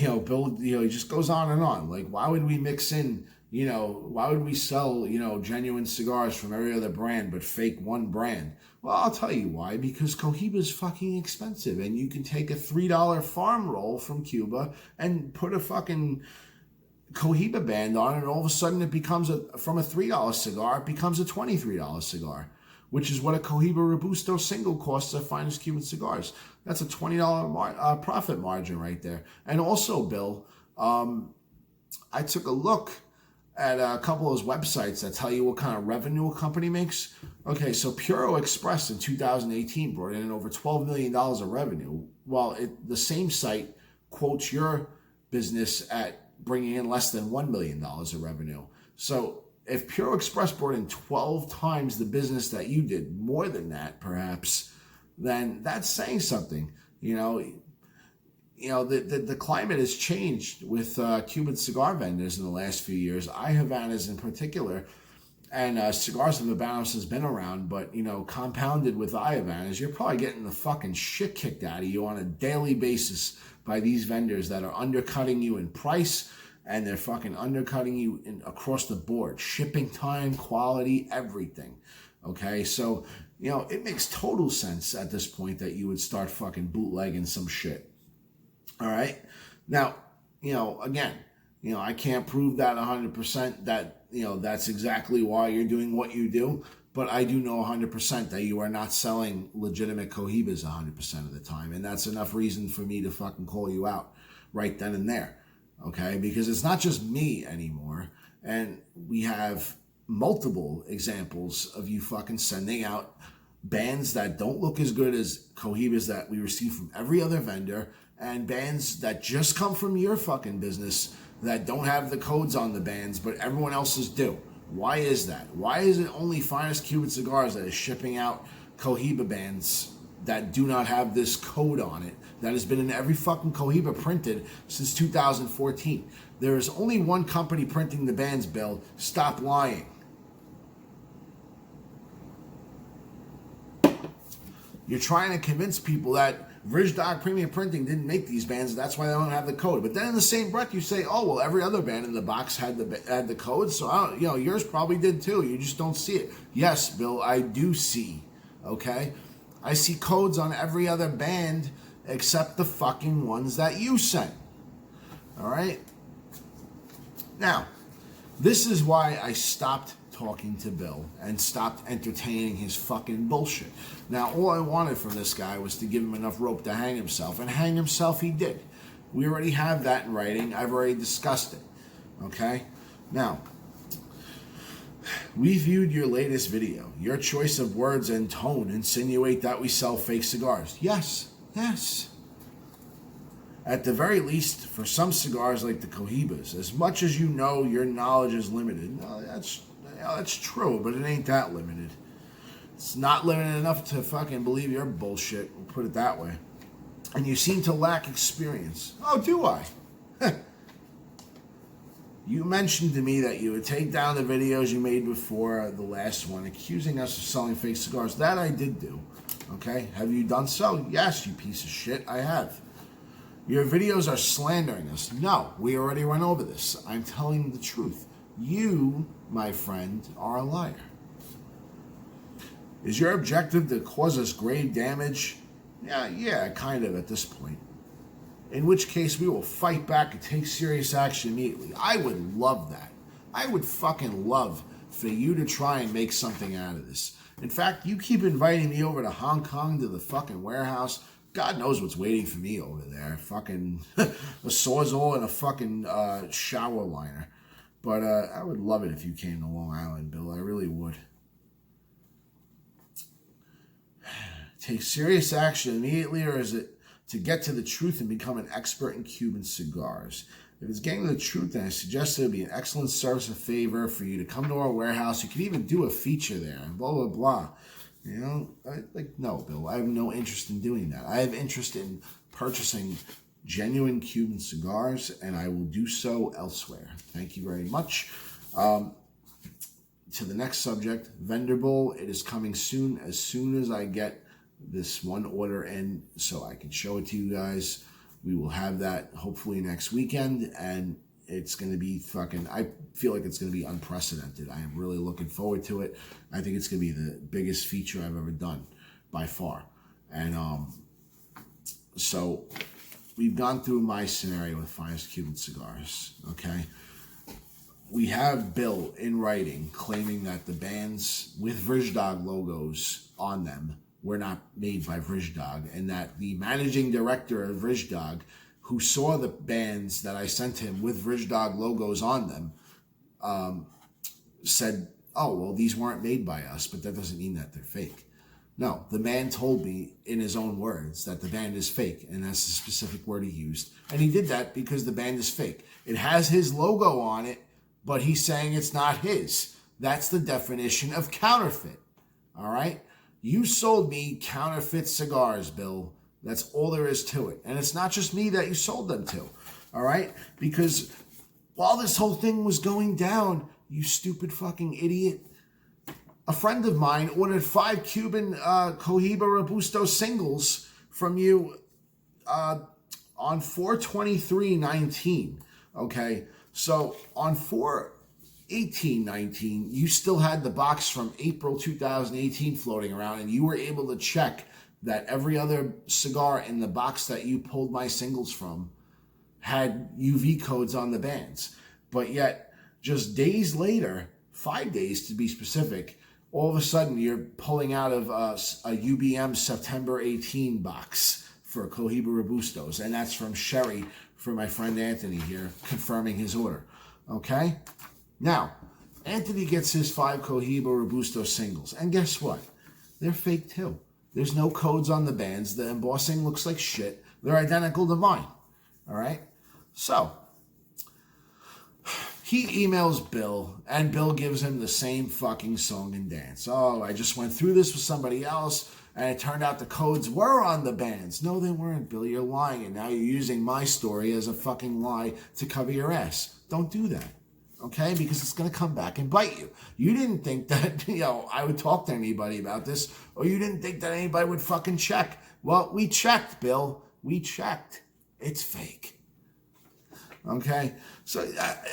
you know, Bill, you know, he just goes on and on. Like, why would we mix in, you know, why would we sell, you know, genuine cigars from every other brand but fake one brand? Well, I'll tell you why. Because Cohiba is fucking expensive, and you can take a $3 farm roll from Cuba and put a fucking Cohiba band on it, and all of a sudden it becomes from a $3 cigar, it becomes a $23 cigar, which is what a Cohiba Robusto single costs at Finest Cuban Cigars. That's a $20 profit margin right there. And also, Bill, I took a look at a couple of those websites that tell you what kind of revenue a company makes. Okay, so Puro Express in 2018 brought in over $12 million of revenue, while the same site quotes your business at bringing in less than $1 million of revenue. So if Puro Express brought in 12 times the business that you did, more than that perhaps, then that's saying something. You know, the climate has changed with Cuban cigar vendors in the last few years. Habanos in particular, and Cigars of Habanos has been around, but, you know, compounded with Habanos, you're probably getting the fucking shit kicked out of you on a daily basis by these vendors that are undercutting you in price, and they're fucking undercutting you across the board. Shipping time, quality, everything. Okay, so, you know, it makes total sense at this point that you would start fucking bootlegging some shit. All right. Now, you know, again, you know, I can't prove that 100% that, you know, that's exactly why you're doing what you do, but I do know 100% that you are not selling legitimate Cohibas 100% of the time. And that's enough reason for me to fucking call you out right then and there. Okay. Because it's not just me anymore. And we have multiple examples of you fucking sending out bands that don't look as good as Cohibas that we receive from every other vendor, and bands that just come from your fucking business that don't have the codes on the bands, but everyone else's do. Why is that? Why is it only Finest Cuban Cigars that is shipping out Cohiba bands that do not have this code on it, that has been in every fucking Cohiba printed since 2014? There is only one company printing the bands, Bill. Stop lying. You're trying to convince people that Verdog Premium Printing didn't make these bands, that's why they don't have the code. But then in the same breath, you say, oh, well, every other band in the box had the code, so you know, yours probably did too. You just don't see it. Yes, Bill, I do see, okay? I see codes on every other band except the fucking ones that you sent, all right? Now, this is why I stopped talking to Bill and stopped entertaining his fucking bullshit. Now, all I wanted from this guy was to give him enough rope to hang himself, and hang himself he did. We already have that in writing. I've already discussed it, okay? Now, we viewed your latest video. Your choice of words and tone insinuate that we sell fake cigars. Yes, yes. At the very least, for some cigars like the Cohibas, as much as you know, your knowledge is limited. No, that's true, but it ain't that limited. It's not limited enough to fucking believe your bullshit. We'll put it that way. And you seem to lack experience. Oh, do I? You mentioned to me that you would take down the videos you made before the last one, accusing us of selling fake cigars. That I did do. Okay? Have you done so? Yes, you piece of shit. I have. Your videos are slandering us. No, we already went over this. I'm telling the truth. You, my friend, are a liar. Is your objective to cause us grave damage? Yeah, kind of at this point. In which case, we will fight back and take serious action immediately. I would love that. I would fucking love for you to try and make something out of this. In fact, you keep inviting me over to Hong Kong to the fucking warehouse. God knows what's waiting for me over there. Fucking a Sawzall and a fucking shower liner. But I would love it if you came to Long Island, Bill. I really would. Take serious action immediately, or is it to get to the truth and become an expert in Cuban cigars? If it's getting to the truth, then I suggest it would be an excellent service of favor for you to come to our warehouse. You could even do a feature there and blah, blah, blah. You know, no, Bill, I have no interest in doing that. I have interest in purchasing genuine Cuban cigars, and I will do so elsewhere. Thank you very much. To the next subject, Venderable. It is coming soon as I get this one order in so I can show it to you guys. We will have that hopefully next weekend, and it's going to be I feel like it's going to be unprecedented. I am really looking forward to it. I think it's going to be the biggest feature I've ever done by far. And so we've gone through my scenario with Finest Cuban Cigars, okay? We have Bill in writing claiming that the bands with Verdog logos on them were not made by Verdog, and that the managing director of Verdog, who saw the bands that I sent him with Verdog logos on them, said, oh, well, these weren't made by us, but that doesn't mean that they're fake. No, the man told me in his own words that the band is fake, and that's the specific word he used. And he did that because the band is fake. It has his logo on it, but he's saying it's not his. That's the definition of counterfeit, all right? You sold me counterfeit cigars, Bill. That's all there is to it. And it's not just me that you sold them to, all right? Because while this whole thing was going down, you stupid fucking idiot, a friend of mine ordered 5 Cuban Cohiba Robusto singles from you on 4/23/19, okay? So on 4/18/19, you still had the box from April 2018 floating around, and you were able to check that every other cigar in the box that you pulled my singles from had UV codes on the bands. But yet, just days later, 5 days to be specific, all of a sudden you're pulling out of a UBM September 18 box for Cohiba Robustos, and that's from Sherry, for my friend Anthony here, confirming his order. Okay? Now, Anthony gets his 5 Cohiba Robusto singles, and guess what? They're fake too. There's no codes on the bands. The embossing looks like shit. They're identical to mine. All right? So, he emails Bill, and Bill gives him the same fucking song and dance. Oh, I just went through this with somebody else, and it turned out the codes were on the bands. No, they weren't, Bill. You're lying, and now you're using my story as a fucking lie to cover your ass. Don't do that. Okay, because it's going to come back and bite you. You didn't think that, I would talk to anybody about this, or you didn't think that anybody would fucking check. Well, we checked, Bill. We checked. It's fake. Okay? So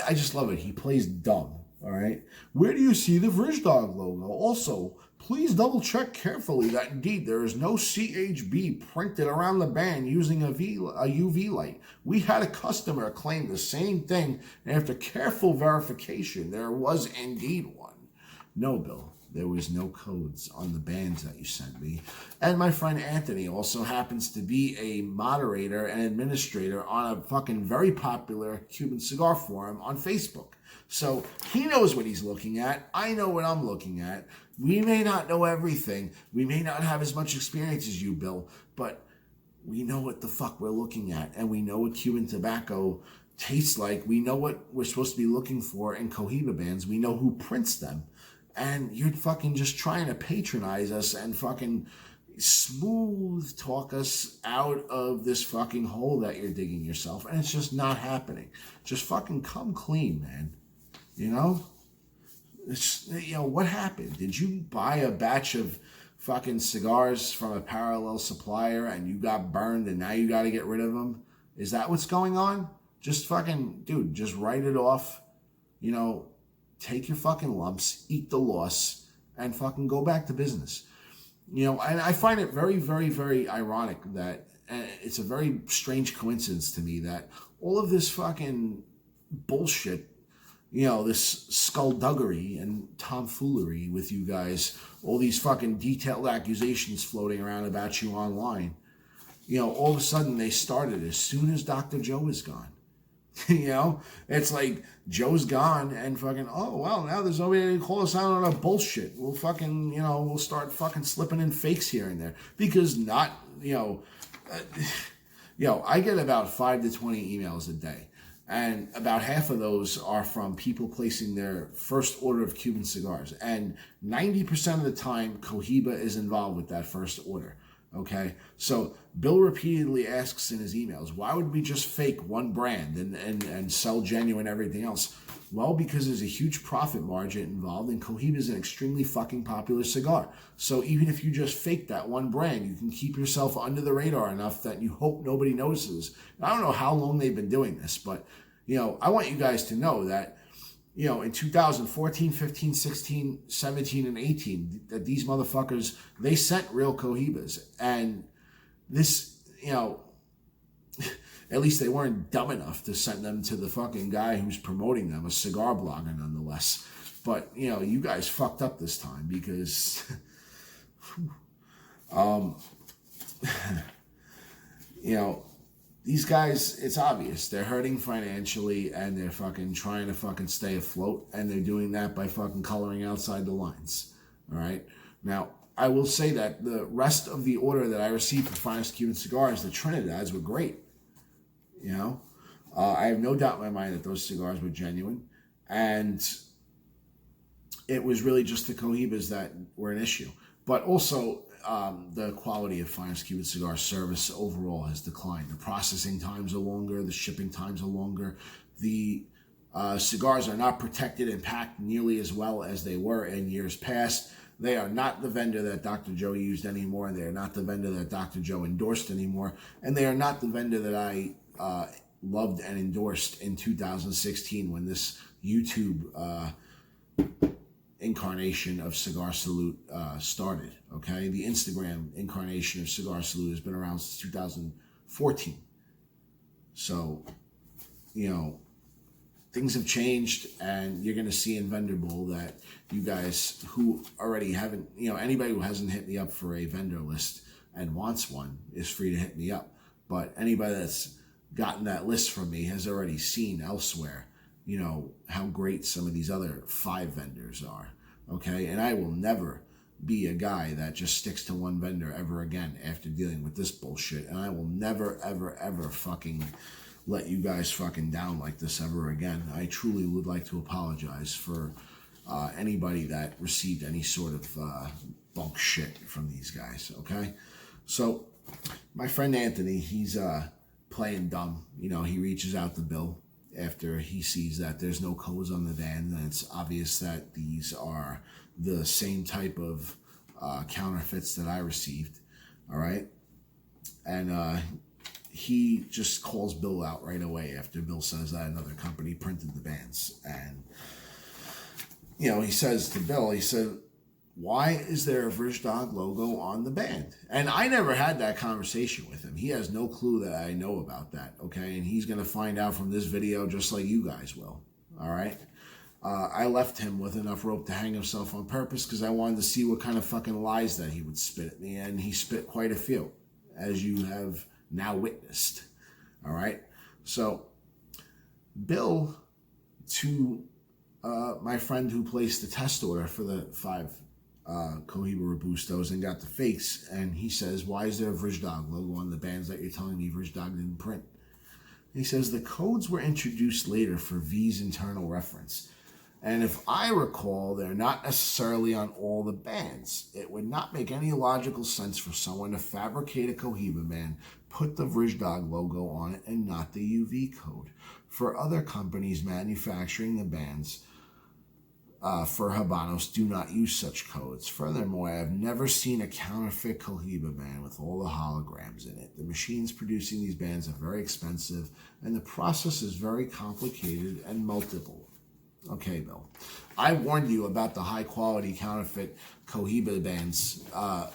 I just love it. He plays dumb, all right? Where do you see the Verdog logo? Also, please double check carefully that indeed there is no CHB printed around the band using a UV light. We had a customer claim the same thing, and after careful verification, there was indeed one. No, Bill, there was no codes on the bands that you sent me. And my friend Anthony also happens to be a moderator and administrator on a fucking very popular Cuban cigar forum on Facebook. So he knows what he's looking at. I know what I'm looking at. We may not know everything. We may not have as much experience as you, Bill, but we know what the fuck we're looking at, and we know what Cuban tobacco tastes like. We know what we're supposed to be looking for in Cohiba bands. We know who prints them. and you're fucking just trying to patronize us and fucking smooth talk us out of this fucking hole that you're digging yourself, and it's just not happening. Just fucking come clean, man. You know? It's, you know, what happened? Did you buy a batch of fucking cigars from a parallel supplier and you got burned and now you got to get rid of them? Is that what's going on? Just fucking, dude, just write it off. You know, take your fucking lumps, eat the loss, and fucking go back to business. You know, and I find it very, very, very ironic that it's a very strange coincidence to me that all of this fucking bullshit, you know, this skullduggery and tomfoolery with you guys, all these fucking detailed accusations floating around about you online, you know, all of a sudden they started as soon as Dr. Joe is gone. You know, it's like Joe's gone and fucking, oh, well, now there's nobody to call us out on our bullshit. We'll fucking, you know, we'll start fucking slipping in fakes here and there because not, you know, I get about 5 to 20 emails a day. And about half of those are from people placing their first order of Cuban cigars. And 90% of the time, Cohiba is involved with that first order. Okay? So Bill repeatedly asks in his emails, why would we just fake one brand and sell genuine everything else? Well, because there's a huge profit margin involved, and Cohiba is an extremely fucking popular cigar. So even if you just fake that one brand, you can keep yourself under the radar enough that you hope nobody notices. I don't know how long they've been doing this, but, you know, I want you guys to know that, you know, in 2014, 15, 16, 17, and 18, that these motherfuckers, they sent real Cohibas. And this, you know, at least they weren't dumb enough to send them to the fucking guy who's promoting them, a cigar blogger nonetheless. But, you know, you guys fucked up this time because, you know, these guys, it's obvious, they're hurting financially and they're fucking trying to fucking stay afloat, and they're doing that by fucking coloring outside the lines. All right? Now, I will say that the rest of the order that I received for Finest Cuban Cigars, the Trinidad's, were great. You know? I have no doubt in my mind that those cigars were genuine, and it was really just the Cohibas that were an issue. But also, the quality of Finest Cuban Cigar service overall has declined. The processing times are longer, the shipping times are longer, the cigars are not protected and packed nearly as well as they were in years past. They are not the vendor that Dr. Joe used anymore, and they are not the vendor that Dr. Joe endorsed anymore, and they are not the vendor that I loved and endorsed in 2016 when this YouTube incarnation of Cigar Salute started. Okay, the Instagram incarnation of Cigar Salute has been around since 2014. So, you know, things have changed, and you're going to see in Vendor Bowl that you guys who already haven't, you know, anybody who hasn't hit me up for a vendor list and wants one is free to hit me up. But anybody that's gotten that list from me has already seen elsewhere, you know, how great some of these other 5 vendors are. Okay, and I will never be a guy that just sticks to one vendor ever again after dealing with this bullshit. And I will never, ever, ever fucking let you guys fucking down like this ever again. I truly would like to apologize for anybody that received any sort of bunk shit from these guys, okay? So, my friend Anthony, he's playing dumb. You know, he reaches out to Bill after he sees that there's no codes on the van, and it's obvious that these are the same type of counterfeits that I received, all right? And he just calls Bill out right away after Bill says that another company printed the bands. And, you know, he says to Bill, he said, why is there a Verdog logo on the band? And I never had that conversation with him. He has no clue that I know about that, okay? And he's going to find out from this video just like you guys will, all right? I left him with enough rope to hang himself on purpose because I wanted to see what kind of fucking lies that he would spit at me, and he spit quite a few, as you have now witnessed, all right? So, Bill, to my friend who placed the test order for the 5 Cohiba Robustos and got the fakes, and he says, why is there a Verdog logo on the bands that you're telling me Verdog didn't print? And he says, the codes were introduced later for V's internal reference. And if I recall, they're not necessarily on all the bands. It would not make any logical sense for someone to fabricate a Cohiba band, put the Verdog logo on it, and not the UV code. For other companies manufacturing the bands for Habanos, do not use such codes. Furthermore, I have never seen a counterfeit Cohiba band with all the holograms in it. The machines producing these bands are very expensive, and the process is very complicated and multiple. Okay, Bill. I warned you about the high-quality counterfeit Cohiba bands. I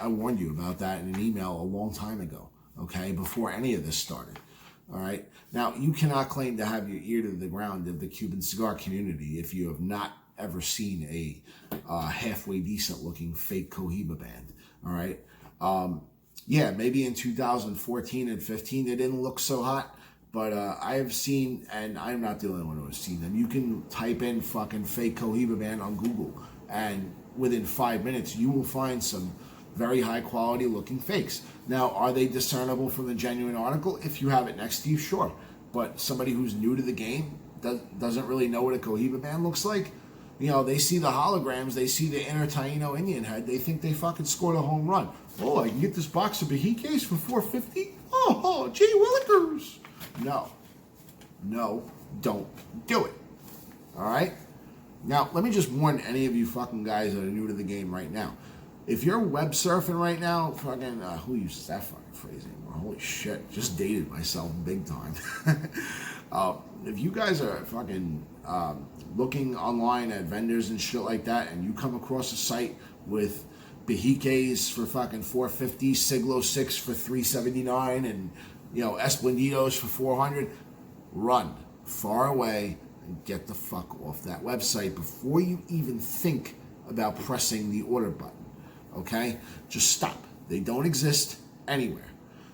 warned you about that in an email a long time ago, okay, before any of this started. All right? Now, you cannot claim to have your ear to the ground of the Cuban cigar community if you have not ever seen a halfway decent-looking fake Cohiba band. All right? Yeah, maybe in 2014 and 15 they didn't look so hot. But I have seen, and I'm not the only one who has seen them, you can type in fucking fake Cohiba band on Google, and within 5 minutes, you will find some very high quality looking fakes. Now, are they discernible from the genuine article? If you have it next to you, sure. But somebody who's new to the game, doesn't really know what a Cohiba band looks like, you know, they see the holograms, they see the inner Taino Indian head, they think they fucking scored a home run. Oh, I can get this box of Bahiques for $4.50? Oh, gee willikers. No, don't do it. All right? Now, let me just warn any of you fucking guys that are new to the game right now. If you're web surfing right now, fucking, who uses that fucking phrase anymore? Holy shit, just dated myself big time. If you guys are fucking looking online at vendors and shit like that, and you come across a site with Bahiques for fucking $4.50, Siglo 6 for $3.79, and you know, Esplendidos for $400, run far away and get the fuck off that website before you even think about pressing the order button, okay? Just stop. They don't exist anywhere.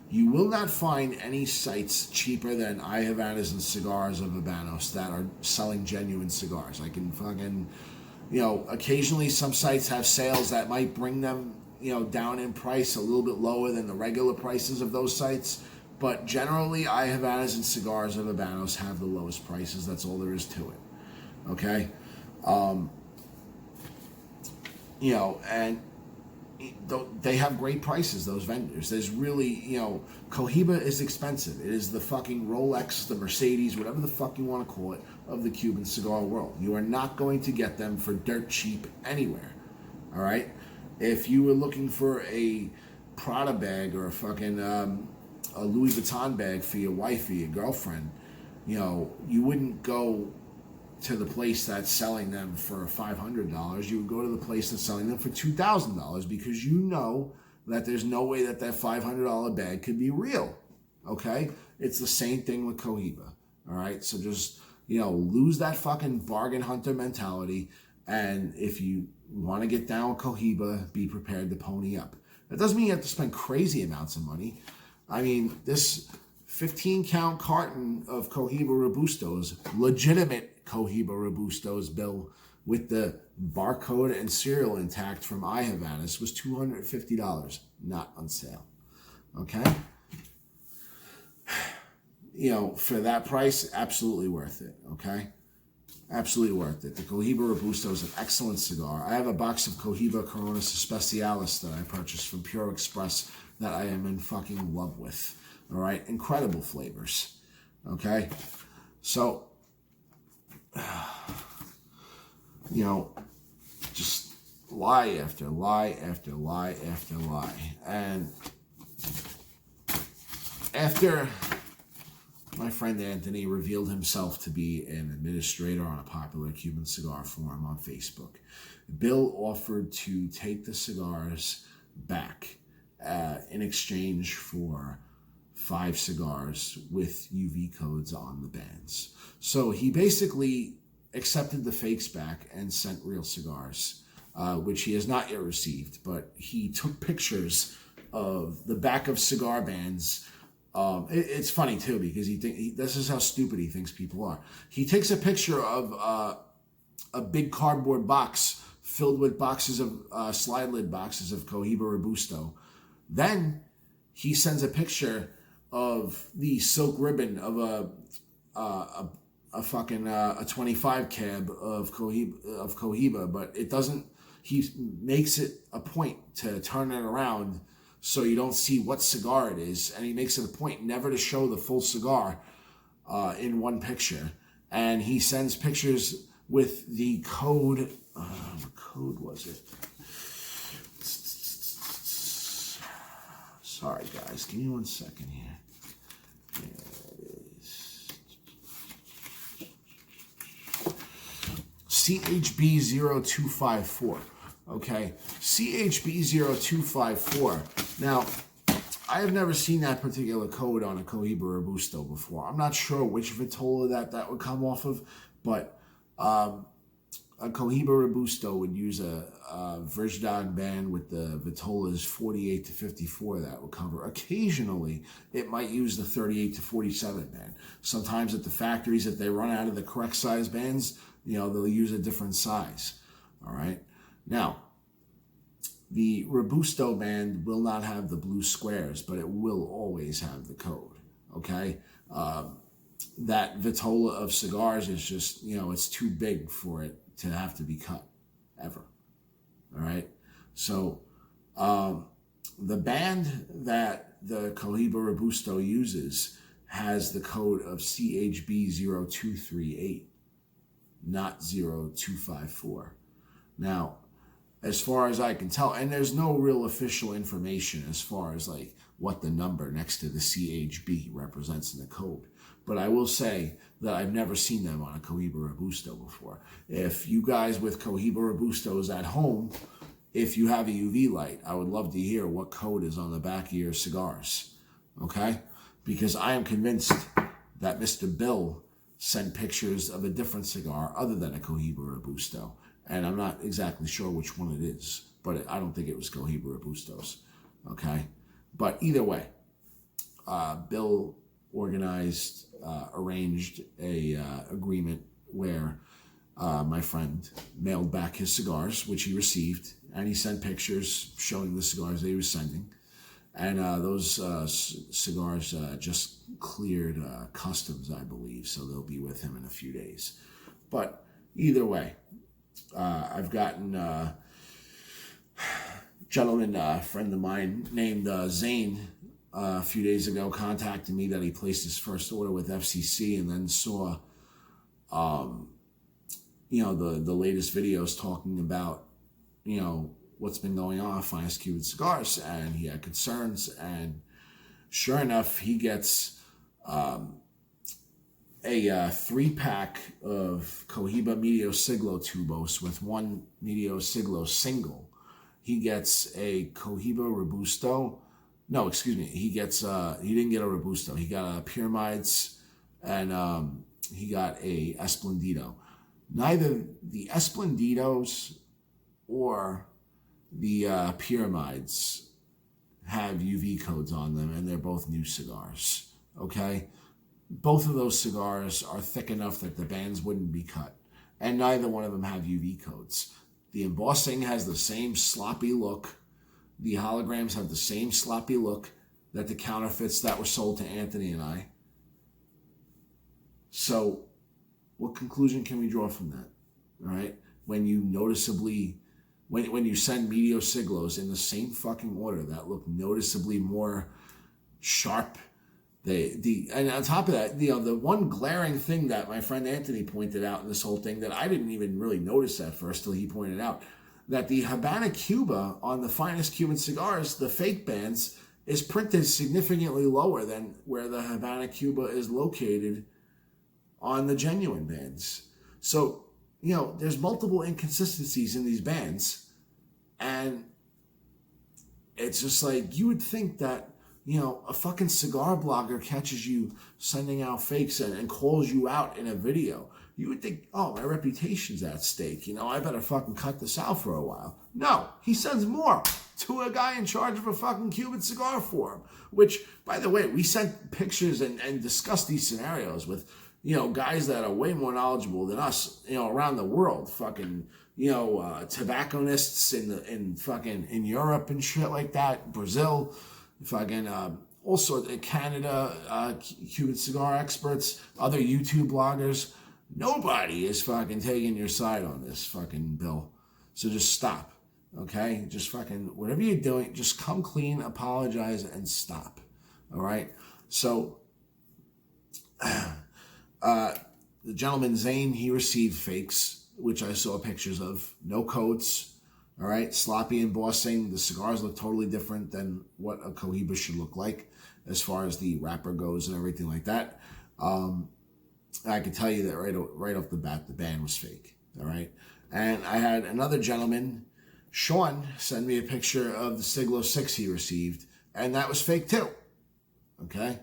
You will not find any sites cheaper than Habanos and Cigars of Habanos that are selling genuine cigars. I can fucking, you know, occasionally some sites have sales that might bring them, you know, down in price a little bit lower than the regular prices of those sites. But generally, Habanos and Cigars of Habanos have the lowest prices. That's all there is to it. Okay? You know, and they have great prices, those vendors. There's really, you know, Cohiba is expensive. It is the fucking Rolex, the Mercedes, whatever the fuck you want to call it, of the Cuban cigar world. You are not going to get them for dirt cheap anywhere. All right? If you were looking for a Prada bag or a fucking a Louis Vuitton bag for your wife or your girlfriend, you know, you wouldn't go to the place that's selling them for $500. You would go to the place that's selling them for $2,000 because you know that there's no way that $500 bag could be real. Okay? It's the same thing with Cohiba. All right? So just, you know, lose that fucking bargain hunter mentality, and if you want to get down with Cohiba, be prepared to pony up. That doesn't mean you have to spend crazy amounts of money. I mean, this 15-count carton of Cohiba Robustos, legitimate Cohiba Robustos, Bill, with the barcode and serial intact from Habanos, was $250, not on sale. Okay? You know, for that price, absolutely worth it. Okay? Absolutely worth it. The Cohiba Robusto is an excellent cigar. I have a box of Cohiba Coronas Especiales that I purchased from Pure Express that I am in fucking love with. All right? Incredible flavors. Okay? So, you know, just lie after lie after lie after lie. And after my friend Anthony revealed himself to be an administrator on a popular Cuban cigar forum on Facebook, Bill offered to take the cigars back in exchange for 5 cigars with UV codes on the bands. So he basically accepted the fakes back and sent real cigars, which he has not yet received, but he took pictures of the back of cigar bands. It's funny too, because this is how stupid he thinks people are. He takes a picture of a big cardboard box filled with boxes of slide lid boxes of Cohiba Robusto. Then he sends a picture of the silk ribbon of a a 25 cab of Cohiba, but it doesn't. He makes it a point to turn it around so you don't see what cigar it is, and he makes it a point never to show the full cigar in one picture. And he sends pictures with the code. What code was it? Sorry, guys. Give me 1 second here. There it is. CHB0254. Okay, CHB0254. Now, I have never seen that particular code on a Cohiba Robusto before. I'm not sure which Vitola that would come off of, but a Cohiba Robusto would use a Verdog band with the Vitolas 48 to 54 that would cover. Occasionally, it might use the 38 to 47 band. Sometimes at the factories, if they run out of the correct size bands, they'll use a different size. All right. Now, the Robusto band will not have the blue squares, but it will always have the code, okay? That Vitola of cigars is just, it's too big for it to have to be cut, ever, all right? So the band that the Cohiba Robusto uses has the code of CHB0238, not 0254. Now, as far as I can tell, and there's no real official information as far as like what the number next to the CHB represents in the code. But I will say that I've never seen them on a Cohiba Robusto before. If you guys with Cohiba Robustos at home, if you have a UV light, I would love to hear what code is on the back of your cigars, okay? Because I am convinced that Mr. Bill sent pictures of a different cigar other than a Cohiba Robusto. And I'm not exactly sure which one it is, but I don't think it was Cohiba Robustos, okay? But either way, Bill arranged a agreement where my friend mailed back his cigars, which he received, and he sent pictures showing the cigars that he was sending. And those cigars just cleared customs, I believe, so they'll be with him in a few days. But either way, I've gotten a gentleman, a friend of mine named Zane, a few days ago contacted me that he placed his first order with FCC and then saw, the latest videos talking about, what's been going on with Finest Cuban Cigars, and he had concerns, and sure enough, he gets a 3-pack of Cohiba Medio Siglo tubos with one Medio Siglo single. He gets a Cohiba Robusto. No, excuse me. He gets, he didn't get a Robusto. He got a Pyramids and he got a Esplendido. Neither the Esplendidos or the Pyramids have UV codes on them, and they're both new cigars, okay? Both of those cigars are thick enough that the bands wouldn't be cut, and neither one of them have UV codes. The embossing has the same sloppy look. The holograms have the same sloppy look that the counterfeits that were sold to Anthony and I. So what conclusion can we draw from that? All right? When you noticeably, when you send Medio Siglos in the same fucking order that look noticeably more sharp, and on top of that, the one glaring thing that my friend Anthony pointed out in this whole thing that I didn't even really notice at first till he pointed out, that the Habana Cuba on the Finest Cuban Cigars, the fake bands, is printed significantly lower than where the Habana Cuba is located on the genuine bands. So, there's multiple inconsistencies in these bands, and it's just like, you would think that, a fucking cigar blogger catches you sending out fakes and calls you out in a video. You would think, oh, my reputation's at stake. I better fucking cut this out for a while. No, he sends more to a guy in charge of a fucking Cuban cigar forum, which, by the way, we sent pictures and discussed these scenarios with, guys that are way more knowledgeable than us, around the world, fucking, tobacconists in Europe and shit like that, Brazil, fucking, also in Canada, Cuban cigar experts, other YouTube bloggers. Nobody is fucking taking your side on this fucking bill. So just stop, okay? Just fucking, whatever you're doing, just come clean, apologize, and stop, all right? So, the gentleman, Zane, he received fakes, which I saw pictures of. No coats, all right? Sloppy embossing. The cigars look totally different than what a Cohiba should look like as far as the wrapper goes and everything like that. I can tell you that right off the bat, the band was fake, all right? And I had another gentleman, Sean, send me a picture of the Siglo 6 he received, and that was fake too, okay?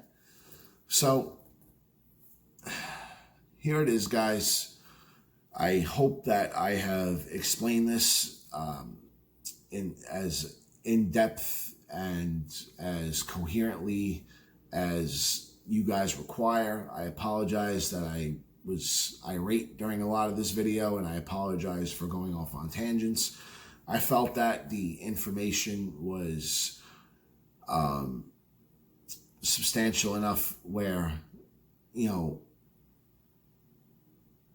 So, here it is, guys. I hope that I have explained this as in-depth and as coherently as you guys require. I apologize that I was irate during a lot of this video, and I apologize for going off on tangents. I felt that the information was substantial enough where, you know,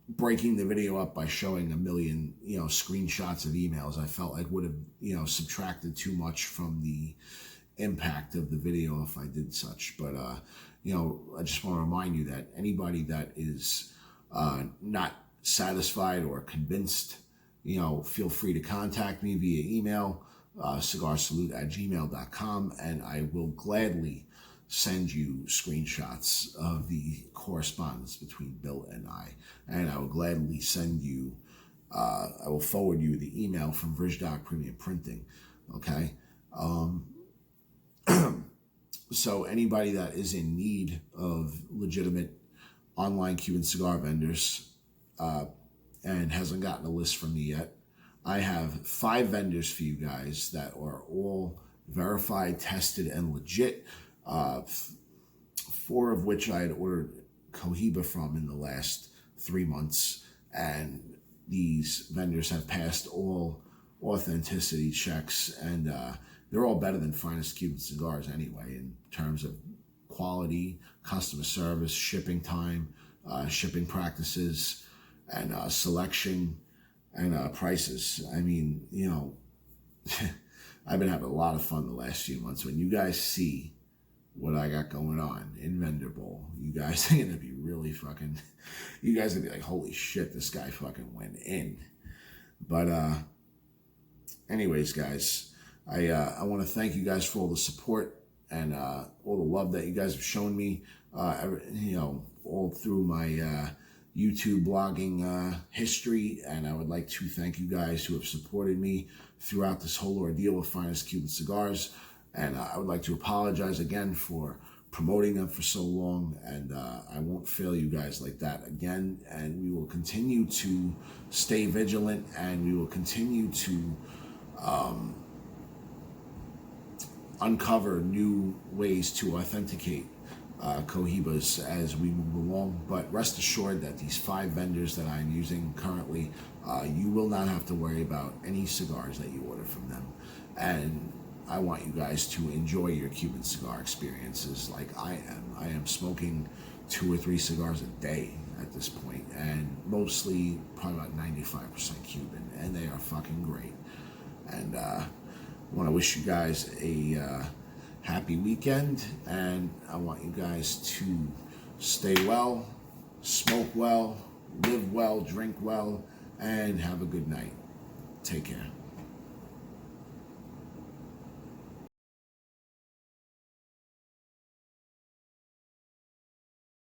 breaking the video up by showing a million, you know, screenshots of emails, I felt like would have, you know, subtracted too much from the impact of the video if I did such. But, you know, I just want to remind you that anybody that is not satisfied or convinced, you know, feel free to contact me via email, cigarsalute@gmail.com, and I will gladly send you screenshots of the correspondence between Bill and I. And I will gladly send you, I will forward you the email from Verdog Premium Printing, okay? So anybody that is in need of legitimate online Cuban cigar vendors and hasn't gotten a list from me yet, I have 5 vendors for you guys that are all verified, tested, and legit. 4 of which I had ordered Cohiba from in the last 3 months, and these vendors have passed all authenticity checks, and they're all better than Finest Cuban Cigars anyway in terms of quality, customer service, shipping time, shipping practices, and selection, and prices. I mean, you know, I've been having a lot of fun the last few months. When you guys see what I got going on in Vendor Bowl, you guys are going to be really fucking, you guys are going to be like, holy shit, this guy fucking went in. But anyways, guys, I want to thank you guys for all the support and all the love that you guys have shown me, you know, all through my YouTube blogging history. And I would like to thank you guys who have supported me throughout this whole ordeal with Finest Cuban Cigars. And I would like to apologize again for promoting them for so long, and I won't fail you guys like that again. And we will continue to stay vigilant, and we will continue to uncover new ways to authenticate Cohibas as we move along. But rest assured that these 5 vendors that I'm using currently, you will not have to worry about any cigars that you order from them. And I want you guys to enjoy your Cuban cigar experiences like I am. I am smoking 2 or 3 cigars a day at this point, and mostly probably about 95% Cuban, and they are fucking great. And I want to wish you guys a happy weekend, and I want you guys to stay well, smoke well, live well, drink well, and have a good night. Take care.